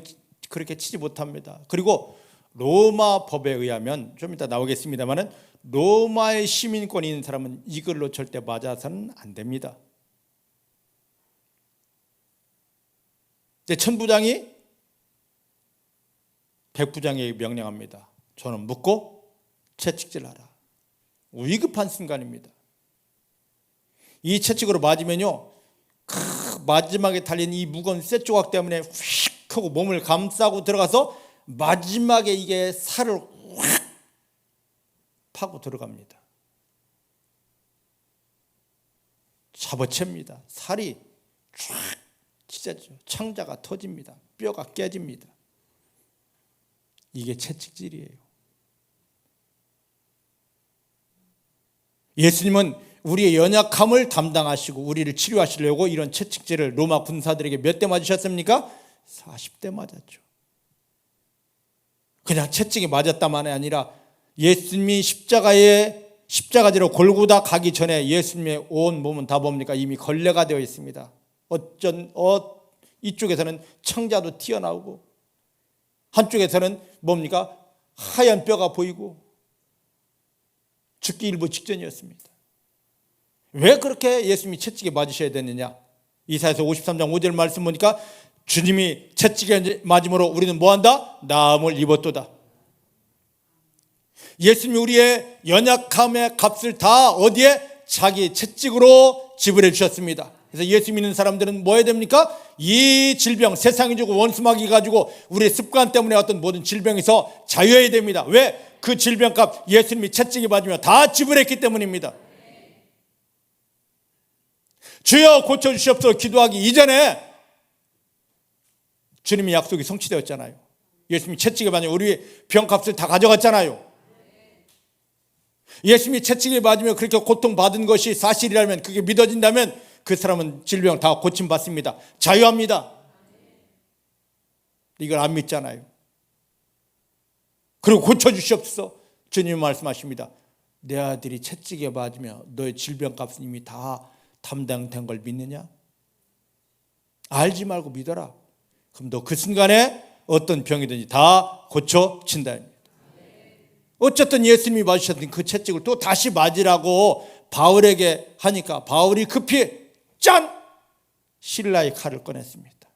그렇게 치지 못합니다. 그리고 로마 법에 의하면 좀 이따 나오겠습니다만은 로마의 시민권이 있는 사람은 이걸로 절대 맞아서는 안 됩니다. 천부장이 백부장에게 명령합니다. 저는 묶고 채찍질하라. 위급한 순간입니다. 이 채찍으로 맞으면요 마지막에 달린 이 무거운 쇠조각 때문에 휙 하고 몸을 감싸고 들어가서 마지막에 이게 살을 확 파고 들어갑니다. 잡아챕니다. 살이 쫙 찢어져 창자가 터집니다. 뼈가 깨집니다. 이게 채찍질이에요. 예수님은 우리의 연약함을 담당하시고 우리를 치료하시려고 이런 채찍질을 로마 군사들에게 몇 대 맞으셨습니까? 40대 맞았죠. 그냥 채찍이 맞았다만이 아니라 예수님이 십자가지로 골고다 가기 전에 예수님의 온 몸은 다 뭡니까? 이미 걸레가 되어 있습니다. 이쪽에서는 창자도 튀어나오고 한쪽에서는 뭡니까? 하얀 뼈가 보이고 죽기 일부 직전이었습니다. 왜 그렇게 예수님이 채찍에 맞으셔야 됐느냐? 이사야서 53장 5절 말씀 보니까 주님이 채찍에 맞음으로 우리는 뭐한다? 나음을 입었도다. 예수님이 우리의 연약함의 값을 다 어디에? 자기 채찍으로 지불해 주셨습니다. 그래서 예수 믿는 사람들은 뭐 해야 됩니까? 이 질병, 세상이 주고 원수마귀 가지고 우리의 습관 때문에 어떤 모든 질병에서 자유해야 됩니다. 왜? 그 질병값 예수님이 채찍에 맞으며 다 지불했기 때문입니다. 주여 고쳐주시옵소서 기도하기 이전에 주님의 약속이 성취되었잖아요. 예수님이 채찍에 맞으며 우리의 병값을 다 가져갔잖아요. 예수님이 채찍에 맞으며 그렇게 고통받은 것이 사실이라면, 그게 믿어진다면 그 사람은 질병 다 고침받습니다. 자유합니다. 이걸 안 믿잖아요. 그리고 고쳐주시옵소서 주님이 말씀하십니다. 내 아들이 채찍에 맞으며 너의 질병값은 이미 다 담당된 걸 믿느냐? 알지 말고 믿어라. 그럼 너 그 순간에 어떤 병이든지 다 고쳐진다. 어쨌든 예수님이 맞으셨던 그 채찍을 또 다시 맞으라고 바울에게 하니까 바울이 급히 짠! 신라의 칼을 꺼냈습니다.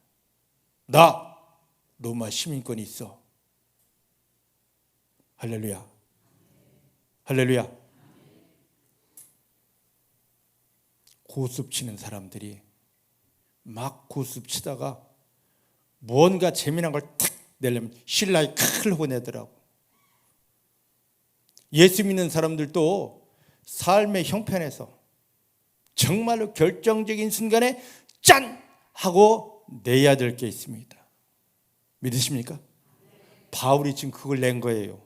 나 로마 시민권이 있어. 할렐루야. 할렐루야. 고습 치는 사람들이 막 고습 치다가 뭔가 재미난 걸 탁 내려면 신라의 칼을 보내더라고. 예수 믿는 사람들도 삶의 형편에서 정말로 결정적인 순간에 짠! 하고 내야 될 게 있습니다. 믿으십니까? 바울이 지금 그걸 낸 거예요.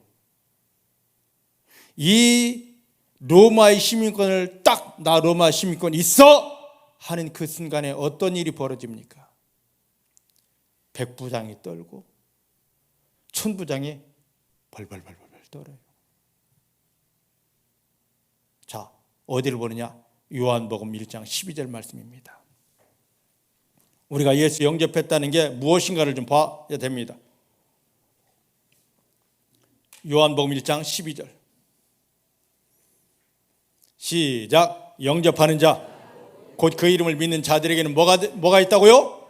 이 로마의 시민권을 딱 나 로마 시민권 있어 하는 그 순간에 어떤 일이 벌어집니까? 백부장이 떨고 천부장이 벌벌벌벌 떨어요. 자, 어디를 보느냐? 요한복음 1장 12절 말씀입니다. 우리가 예수 영접했다는 게 무엇인가를 좀 봐야 됩니다. 요한복음 1장 12절 시작. 영접하는 자 곧 그 이름을 믿는 자들에게는 뭐가 있다고요?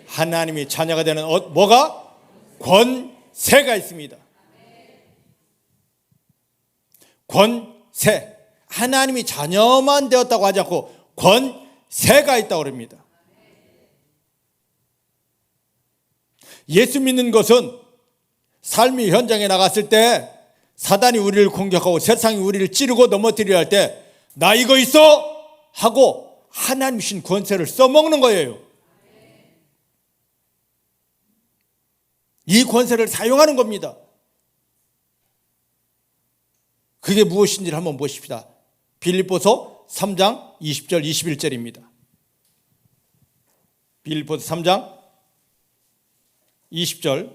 하나님의 자녀가 되는 뭐가? 권세가 있습니다. 권세. 하나님이 자녀만 되었다고 하지 않고 권세가 있다고 합니다. 예수 믿는 것은 삶의 현장에 나갔을 때 사단이 우리를 공격하고 세상이 우리를 찌르고 넘어뜨리려 할 때 나 이거 있어 하고 하나님 주신 권세를 써먹는 거예요. 이 권세를 사용하는 겁니다. 그게 무엇인지를 한번 보십시다. 빌립보서 3장 20절 21절입니다. 빌립보서 3장 20절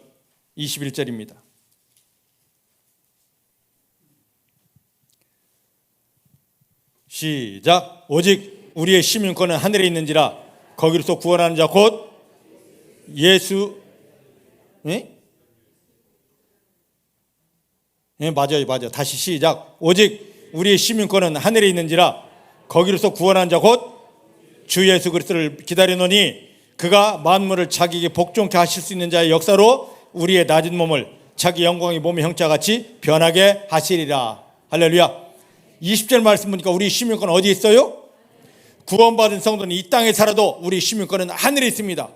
21절입니다. 시작. 오직 우리의 시민권은 하늘에 있는지라 거기로서 구원하는 자 곧 예수. 예? 예, 맞아요. 다시 시작. 오직 우리의 시민권은 하늘에 있는지라 거기로서 구원하는 자 곧 주 예수 그리스도를 기다리노니 그가 만물을 자기에게 복종케 하실 수 있는 자의 역사로 우리의 낮은 몸을 자기 영광의 몸의 형체같이 변하게 하시리라. 할렐루야. 20절 말씀 보니까 우리 시민권 어디 있어요? 구원받은 성도는 이 땅에 살아도 우리 시민권은 하늘에 있습니다.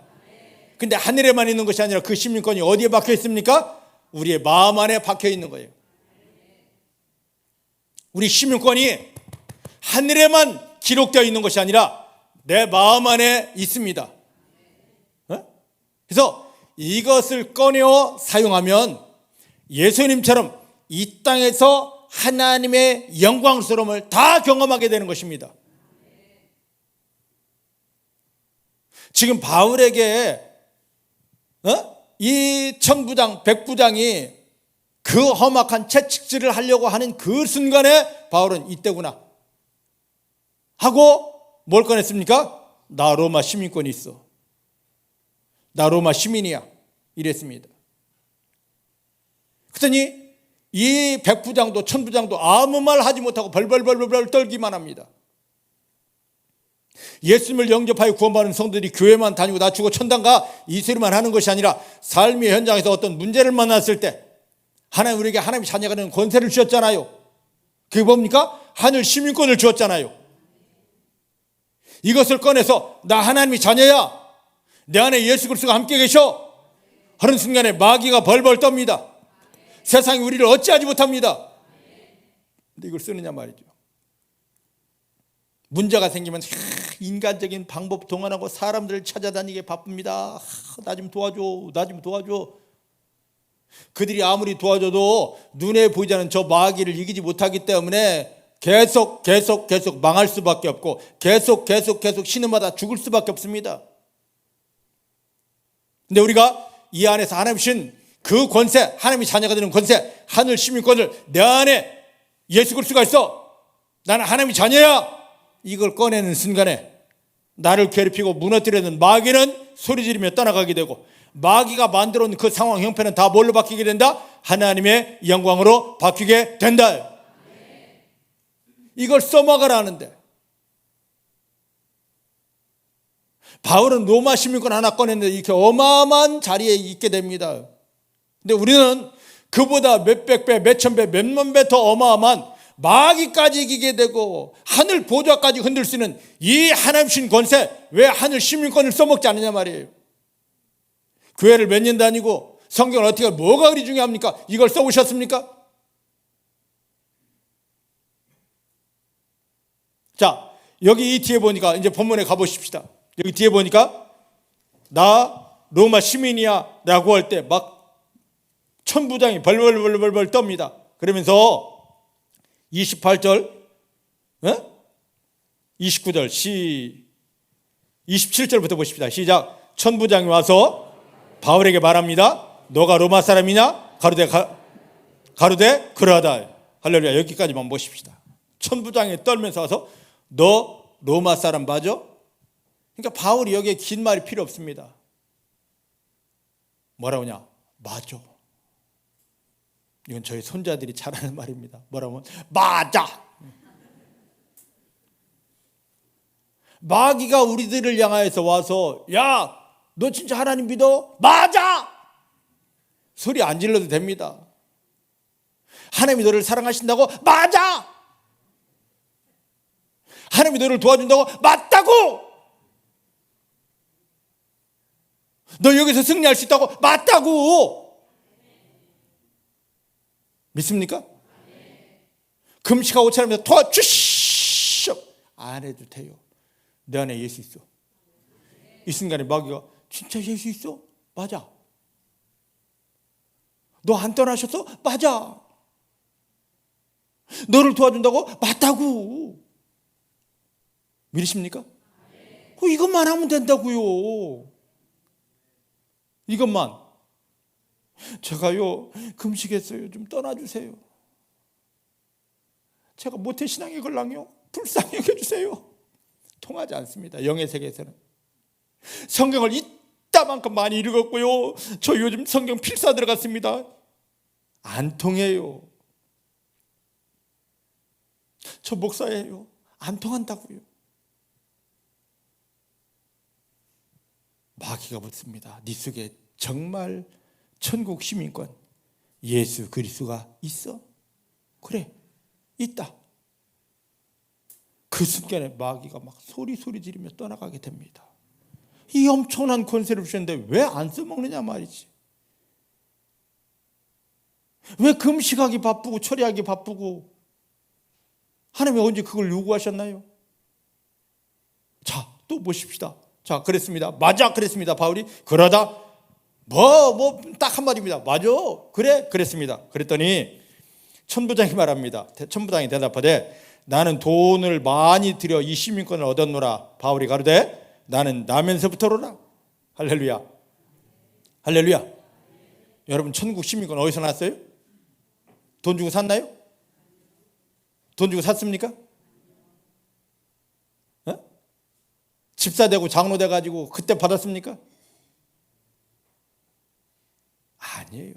근데 하늘에만 있는 것이 아니라 그 시민권이 어디에 박혀 있습니까? 우리의 마음 안에 박혀 있는 거예요. 우리 시민권이 하늘에만 기록되어 있는 것이 아니라 내 마음 안에 있습니다. 그래서 이것을 꺼내어 사용하면 예수님처럼 이 땅에서 하나님의 영광스러움을 다 경험하게 되는 것입니다. 지금 바울에게 이 천부장, 백부장이 그 험악한 채찍질을 하려고 하는 그 순간에 바울은 이때구나 하고 뭘 꺼냈습니까? 나 로마 시민권이 있어. 나 로마 시민이야. 이랬습니다. 그랬더니 이 백부장도 천부장도 아무 말 하지 못하고 벌벌벌벌 떨기만 합니다. 예수님을 영접하여 구원받은 성도들이 교회만 다니고 나 죽어 천당 가 이 소리만 하는 것이 아니라 삶의 현장에서 어떤 문제를 만났을 때 하나님 우리에게 하나님의 자녀가 되는 권세를 주셨잖아요. 그게 뭡니까? 하늘 시민권을 주었잖아요. 이것을 꺼내서 나 하나님의 자녀야. 내 안에 예수 그리스도가 함께 계셔. 하는 순간에 마귀가 벌벌 떱니다. 세상이 우리를 어찌하지 못합니다. 근데 이걸 쓰느냐 말이죠. 문제가 생기면 인간적인 방법 동원하고 사람들을 찾아다니게 바쁩니다. 나 좀 도와줘. 나 좀 도와줘. 그들이 아무리 도와줘도 눈에 보이지 않는 저 마귀를 이기지 못하기 때문에 계속 망할 수밖에 없고 계속 신음하다 죽을 수밖에 없습니다. 근데 우리가 이 안에서 하나님 주신 그 권세, 하나님의 자녀가 되는 권세, 하늘 시민권을 내 안에 예수 그리스도가 있어. 나는 하나님의 자녀야. 이걸 꺼내는 순간에 나를 괴롭히고 무너뜨리는 마귀는 소리 지르며 떠나가게 되고 마귀가 만들어 놓은 그 상황 형편은 다 뭘로 바뀌게 된다? 하나님의 영광으로 바뀌게 된다. 이걸 써먹으라 하는데 바울은 로마 시민권 하나 꺼냈는데 이렇게 어마어마한 자리에 있게 됩니다. 근데 우리는 그보다 몇백 배, 몇천 배, 몇만 배 더 어마어마한 마귀까지 이기게 되고 하늘 보좌까지 흔들 수 있는 이 하나님 주신 권세, 왜 하늘 시민권을 써먹지 않느냐 말이에요. 교회를 몇 년 다니고 성경을 어떻게 뭐가 그리 중요합니까? 이걸 써보셨습니까? 자, 여기 이 뒤에 보니까 이제 본문에 가보십시다. 여기 뒤에 보니까 나 로마 시민이야 라고 할 때 막 천부장이 벌벌벌 떱니다. 그러면서 28절, 29절, 27절부터 보십시다. 시작. 천부장이 와서 바울에게 말합니다. 너가 로마 사람이냐? 가로되 그러하다. 할렐루야. 여기까지만 보십시다. 천부장이 떨면서 와서 너 로마 사람 맞아? 그러니까 바울이 여기에 긴 말이 필요 없습니다. 뭐라고 하냐? 맞아. 이건 저희 손자들이 잘하는 말입니다. 뭐라고 하면 맞아. 마귀가 우리들을 향하여서 와서 야, 너 진짜 하나님 믿어? 맞아. 소리 안 질러도 됩니다. 하나님이 너를 사랑하신다고? 맞아. 하나님이 너를 도와준다고? 맞다고. 너 여기서 승리할 수 있다고? 맞다고. 믿습니까? 금식하고 차리면서 도와주시오. 안 해도 돼요. 내 안에 예수 있어. 이 순간에 마귀가 진짜 예수 있어? 맞아. 너 안 떠나셨어? 맞아. 너를 도와준다고? 맞다고. 믿으십니까? 이것만 하면 된다고요. 이것만. 제가요 금식했어요. 좀 떠나주세요. 제가 모태신앙의 걸랑요 불쌍히 여겨주세요. 통하지 않습니다. 영의 세계에서는. 성경을 이따만큼 많이 읽었고요. 저 요즘 성경 필사 들어갔습니다. 안 통해요. 저 목사예요. 안 통한다고요. 마귀가 묻습니다. 네 속에 정말 천국 시민권 예수 그리스도가 있어? 그래, 있다. 그 순간에 마귀가 막 소리 지르며 떠나가게 됩니다. 이 엄청난 권세를 주셨는데 왜 안 써먹느냐 말이지. 왜 금식하기 바쁘고 처리하기 바쁘고 하나님이 언제 그걸 요구하셨나요? 자, 또 보십시다. 자, 그랬습니다. 맞아, 그랬습니다. 바울이 그러다 딱 한마디입니다. 맞아, 그래, 그랬습니다. 그랬더니 천부장이 말합니다. 천부장이 대답하되 나는 돈을 많이 들여 이 시민권을 얻었노라. 바울이 가로되 나는 나면서부터로라. 할렐루야. 할렐루야. 여러분 천국 시민권 어디서 났어요? 돈 주고 샀나요? 돈 주고 샀습니까? 집사 되고 장로 돼가지고 그때 받았습니까? 아니에요.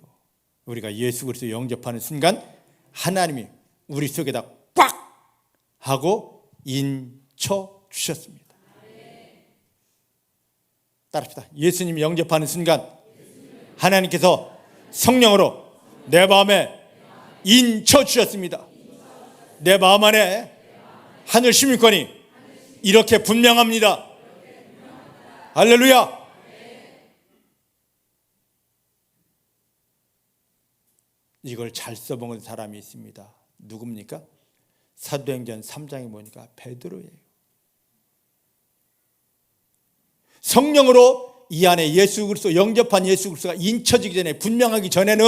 우리가 예수 그리스도 영접하는 순간 하나님이 우리 속에다 꽉 하고 인쳐 주셨습니다. 따라합시다. 예수님 영접하는 순간 하나님께서 성령으로 내 마음에 인쳐 주셨습니다. 내 마음 안에 하늘 시민권이 이렇게 분명합니다. 할렐루야. 이걸 잘 써먹은 사람이 있습니다. 누굽니까? 사도행전 3장에 보니까 베드로예요. 성령으로 이 안에 예수 그리스도 영접한 예수 그리스도가 인쳐지기 전에 분명하기 전에는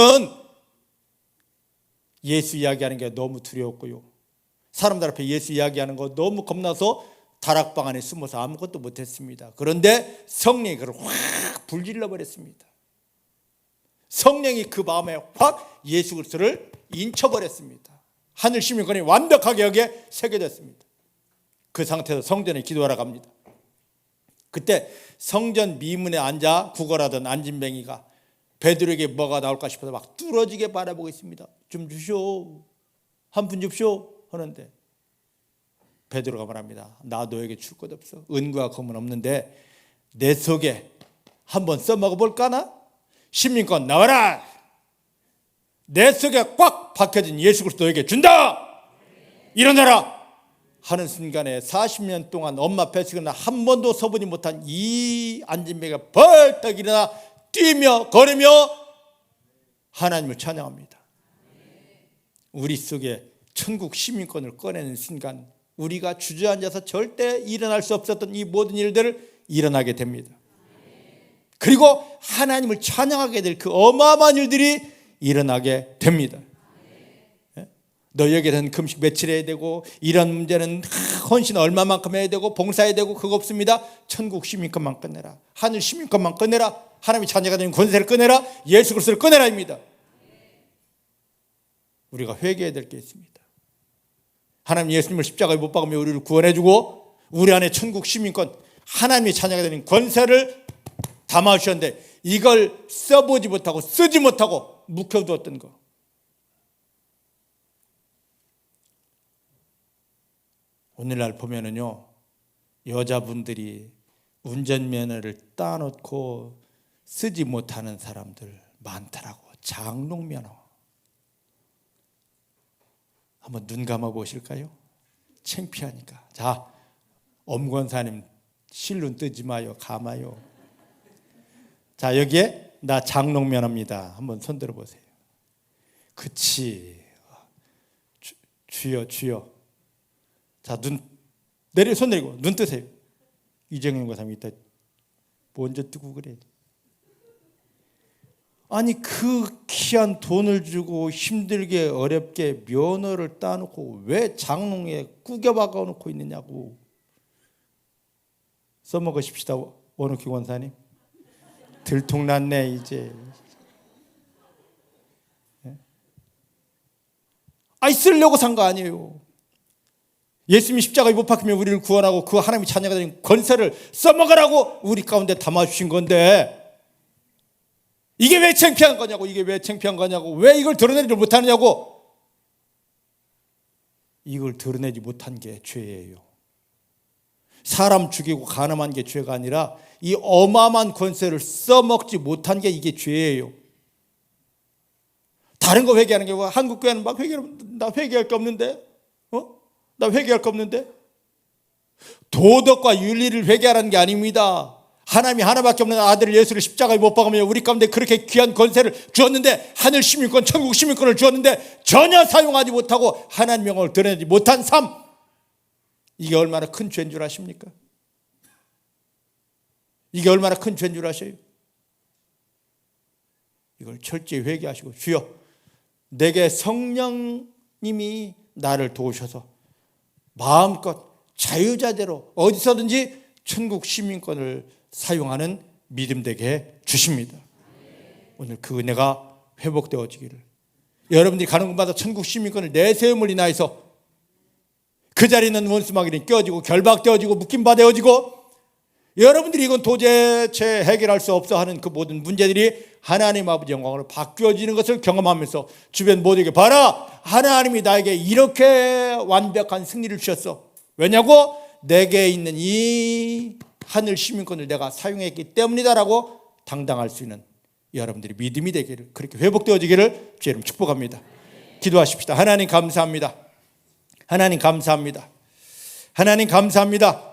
예수 이야기하는 게 너무 두려웠고요. 사람들 앞에 예수 이야기하는 거 너무 겁나서 다락방 안에 숨어서 아무것도 못했습니다. 그런데 성령이 그걸 확 불질러 버렸습니다. 성령이 그 마음에 확 예수 그리스도를 인쳐버렸습니다. 하늘 시민권이 완벽하게 여기에 새겨졌습니다. 그 상태에서 성전에 기도하러 갑니다. 그때 성전 미문에 앉아 구걸하던 안진뱅이가 베드로에게 뭐가 나올까 싶어서 막 뚫어지게 바라보고 있습니다. 좀 주시오, 한 푼 줍시오 하는데 베드로가 말합니다. 나 너에게 줄 것 없어. 은과 금은 없는데 내 속에 한번 써먹어 볼까나? 시민권 나와라. 내 속에 꽉 박혀진 예수 그리스도 너에게 준다. 일어나라 하는 순간에 40년 동안 엄마 뱃속에 한 번도 서보지 못한 이 안진뱅이가 벌떡 일어나 뛰며 걸으며 하나님을 찬양합니다. 우리 속에 천국 시민권을 꺼내는 순간 우리가 주저앉아서 절대 일어날 수 없었던 이 모든 일들을 일어나게 됩니다. 그리고 하나님을 찬양하게 될 그 어마어마한 일들이 일어나게 됩니다. 너희에게는 금식 며칠 해야 되고 이런 문제는 헌신 얼마만큼 해야 되고 봉사해야 되고 그거 없습니다. 천국 시민권만 꺼내라. 하늘 시민권만 꺼내라. 하나님의 자녀가 되는 권세를 꺼내라. 예수 그리스도를 꺼내라입니다. 우리가 회개해야 될 게 있습니다. 하나님 예수님을 십자가에 못 박으며 우리를 구원해주고 우리 안에 천국 시민권, 하나님의 자녀가 되는 권세를 담아주셨는데 이걸 써보지 못하고 쓰지 못하고 묵혀두었던 거. 오늘날 보면은요, 여자분들이 운전면허를 따놓고 쓰지 못하는 사람들 많더라고. 장롱면허. 한번 눈 감아 보실까요? 창피하니까. 자, 엄권사님 실눈 뜨지 마요. 감아요. 자, 여기에 나 장롱면허입니다. 한번 손들어 보세요. 그치. 주여 주여. 자, 손 내리고 눈 뜨세요. 이정현 고사님 이따 먼저 뜨고 그래. 아니 그 귀한 돈을 주고 힘들게 어렵게 면허를 따놓고 왜 장롱에 구겨박아 놓고 있느냐고. 써먹으십시다. 원욱희 권사님. 들통났네 이제. 아이 쓰려고 산 거 아니에요. 예수님이 십자가에 못 박히며 우리를 구원하고 그 하나님의 자녀가 된 권세를 써먹으라고 우리 가운데 담아주신 건데 이게 왜 창피한 거냐고. 이게 왜 창피한 거냐고. 왜 이걸 드러내지 못하느냐고. 이걸 드러내지 못한 게 죄예요. 사람 죽이고 간음한 게 죄가 아니라 이 어마어마한 권세를 써먹지 못한 게 이게 죄예요. 다른 거 회개하는 게 뭐야? 한국 교회는 막 나 회개할 게 없는데, 나 회개할 거 없는데. 도덕과 윤리를 회개하라는 게 아닙니다. 하나님이 하나밖에 없는 아들 예수를 십자가에 못 박으며 우리 가운데 그렇게 귀한 권세를 주었는데, 하늘 시민권, 천국 시민권을 주었는데 전혀 사용하지 못하고 하나님 영광을 드러내지 못한 삶, 이게 얼마나 큰 죄인 줄 아십니까? 이게 얼마나 큰 죄인 줄 아셔요? 이걸 철저히 회개하시고, 주여 내게 성령님이 나를 도우셔서 마음껏 자유자재로 어디서든지 천국 시민권을 사용하는 믿음 되게 주십니다. 오늘 그 은혜가 회복되어지기를, 여러분들이 가는 곳마다 천국 시민권을 내세움을 인하여서 그 자리에 있는 원수마귀는 껴지고 결박되어지고 묶임받아지고, 여러분들이 이건 도대체 해결할 수 없어 하는 그 모든 문제들이 하나님 아버지 영광으로 바뀌어지는 것을 경험하면서 주변 모두에게 봐라, 하나님이 나에게 이렇게 완벽한 승리를 주셨어. 왜냐고? 내게 있는 이 하늘 시민권을 내가 사용했기 때문이다라고 당당할 수 있는 여러분들이 믿음이 되기를, 그렇게 회복되어지기를 주의 이름 축복합니다. 기도하십시다. 하나님 감사합니다. 하나님 감사합니다. 하나님 감사합니다.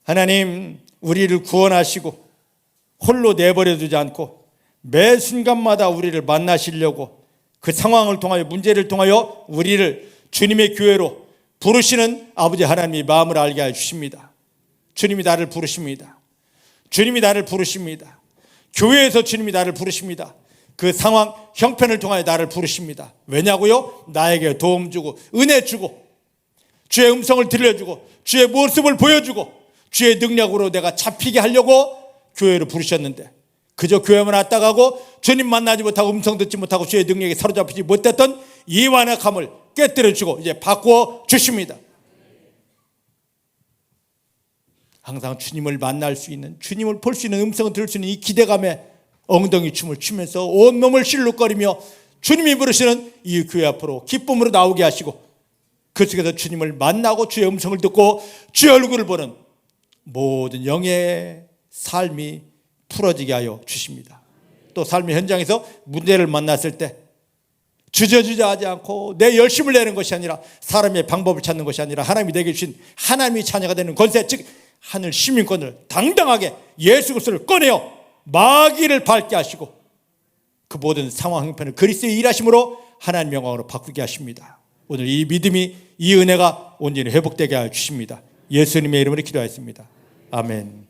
하나님 우리를 구원하시고 홀로 내버려 두지 않고 매 순간마다 우리를 만나시려고 그 상황을 통하여, 문제를 통하여 우리를 주님의 교회로 부르시는 아버지 하나님의 마음을 알게 해주십니다. 주님이 나를 부르십니다. 주님이 나를 부르십니다. 교회에서 주님이 나를 부르십니다. 그 상황, 형편을 통하여 나를 부르십니다. 왜냐고요? 나에게 도움 주고 은혜 주고 주의 음성을 들려주고 주의 모습을 보여주고 주의 능력으로 내가 잡히게 하려고 교회로 부르셨는데, 그저 교회만 왔다 가고 주님 만나지 못하고 음성 듣지 못하고 주의 능력에 사로잡히지 못했던 이 완악함을 깨뜨려주고 이제 바꾸어 주십니다. 항상 주님을 만날 수 있는, 주님을 볼 수 있는, 음성을 들을 수 있는 이 기대감에 엉덩이 춤을 추면서 온몸을 실룩거리며 주님이 부르시는 이 교회 앞으로 기쁨으로 나오게 하시고, 그 속에서 주님을 만나고 주의 음성을 듣고 주의 얼굴을 보는 모든 영의 삶이 풀어지게 하여 주십니다. 또 삶의 현장에서 문제를 만났을 때 주저주저하지 않고 내 열심을 내는 것이 아니라, 사람의 방법을 찾는 것이 아니라 하나님이 내게 주신 하나님의 자녀가 되는 권세, 즉 하늘 시민권을 당당하게 예수 그리스도를 꺼내어 마귀를 밟게 하시고 그 모든 상황 형편을 그리스도의 일하심으로 하나님 영광으로 바꾸게 하십니다. 오늘 이 믿음이, 이 은혜가 온전히 회복되게 하여 주십니다. 예수님의 이름으로 기도하였습니다. 아멘.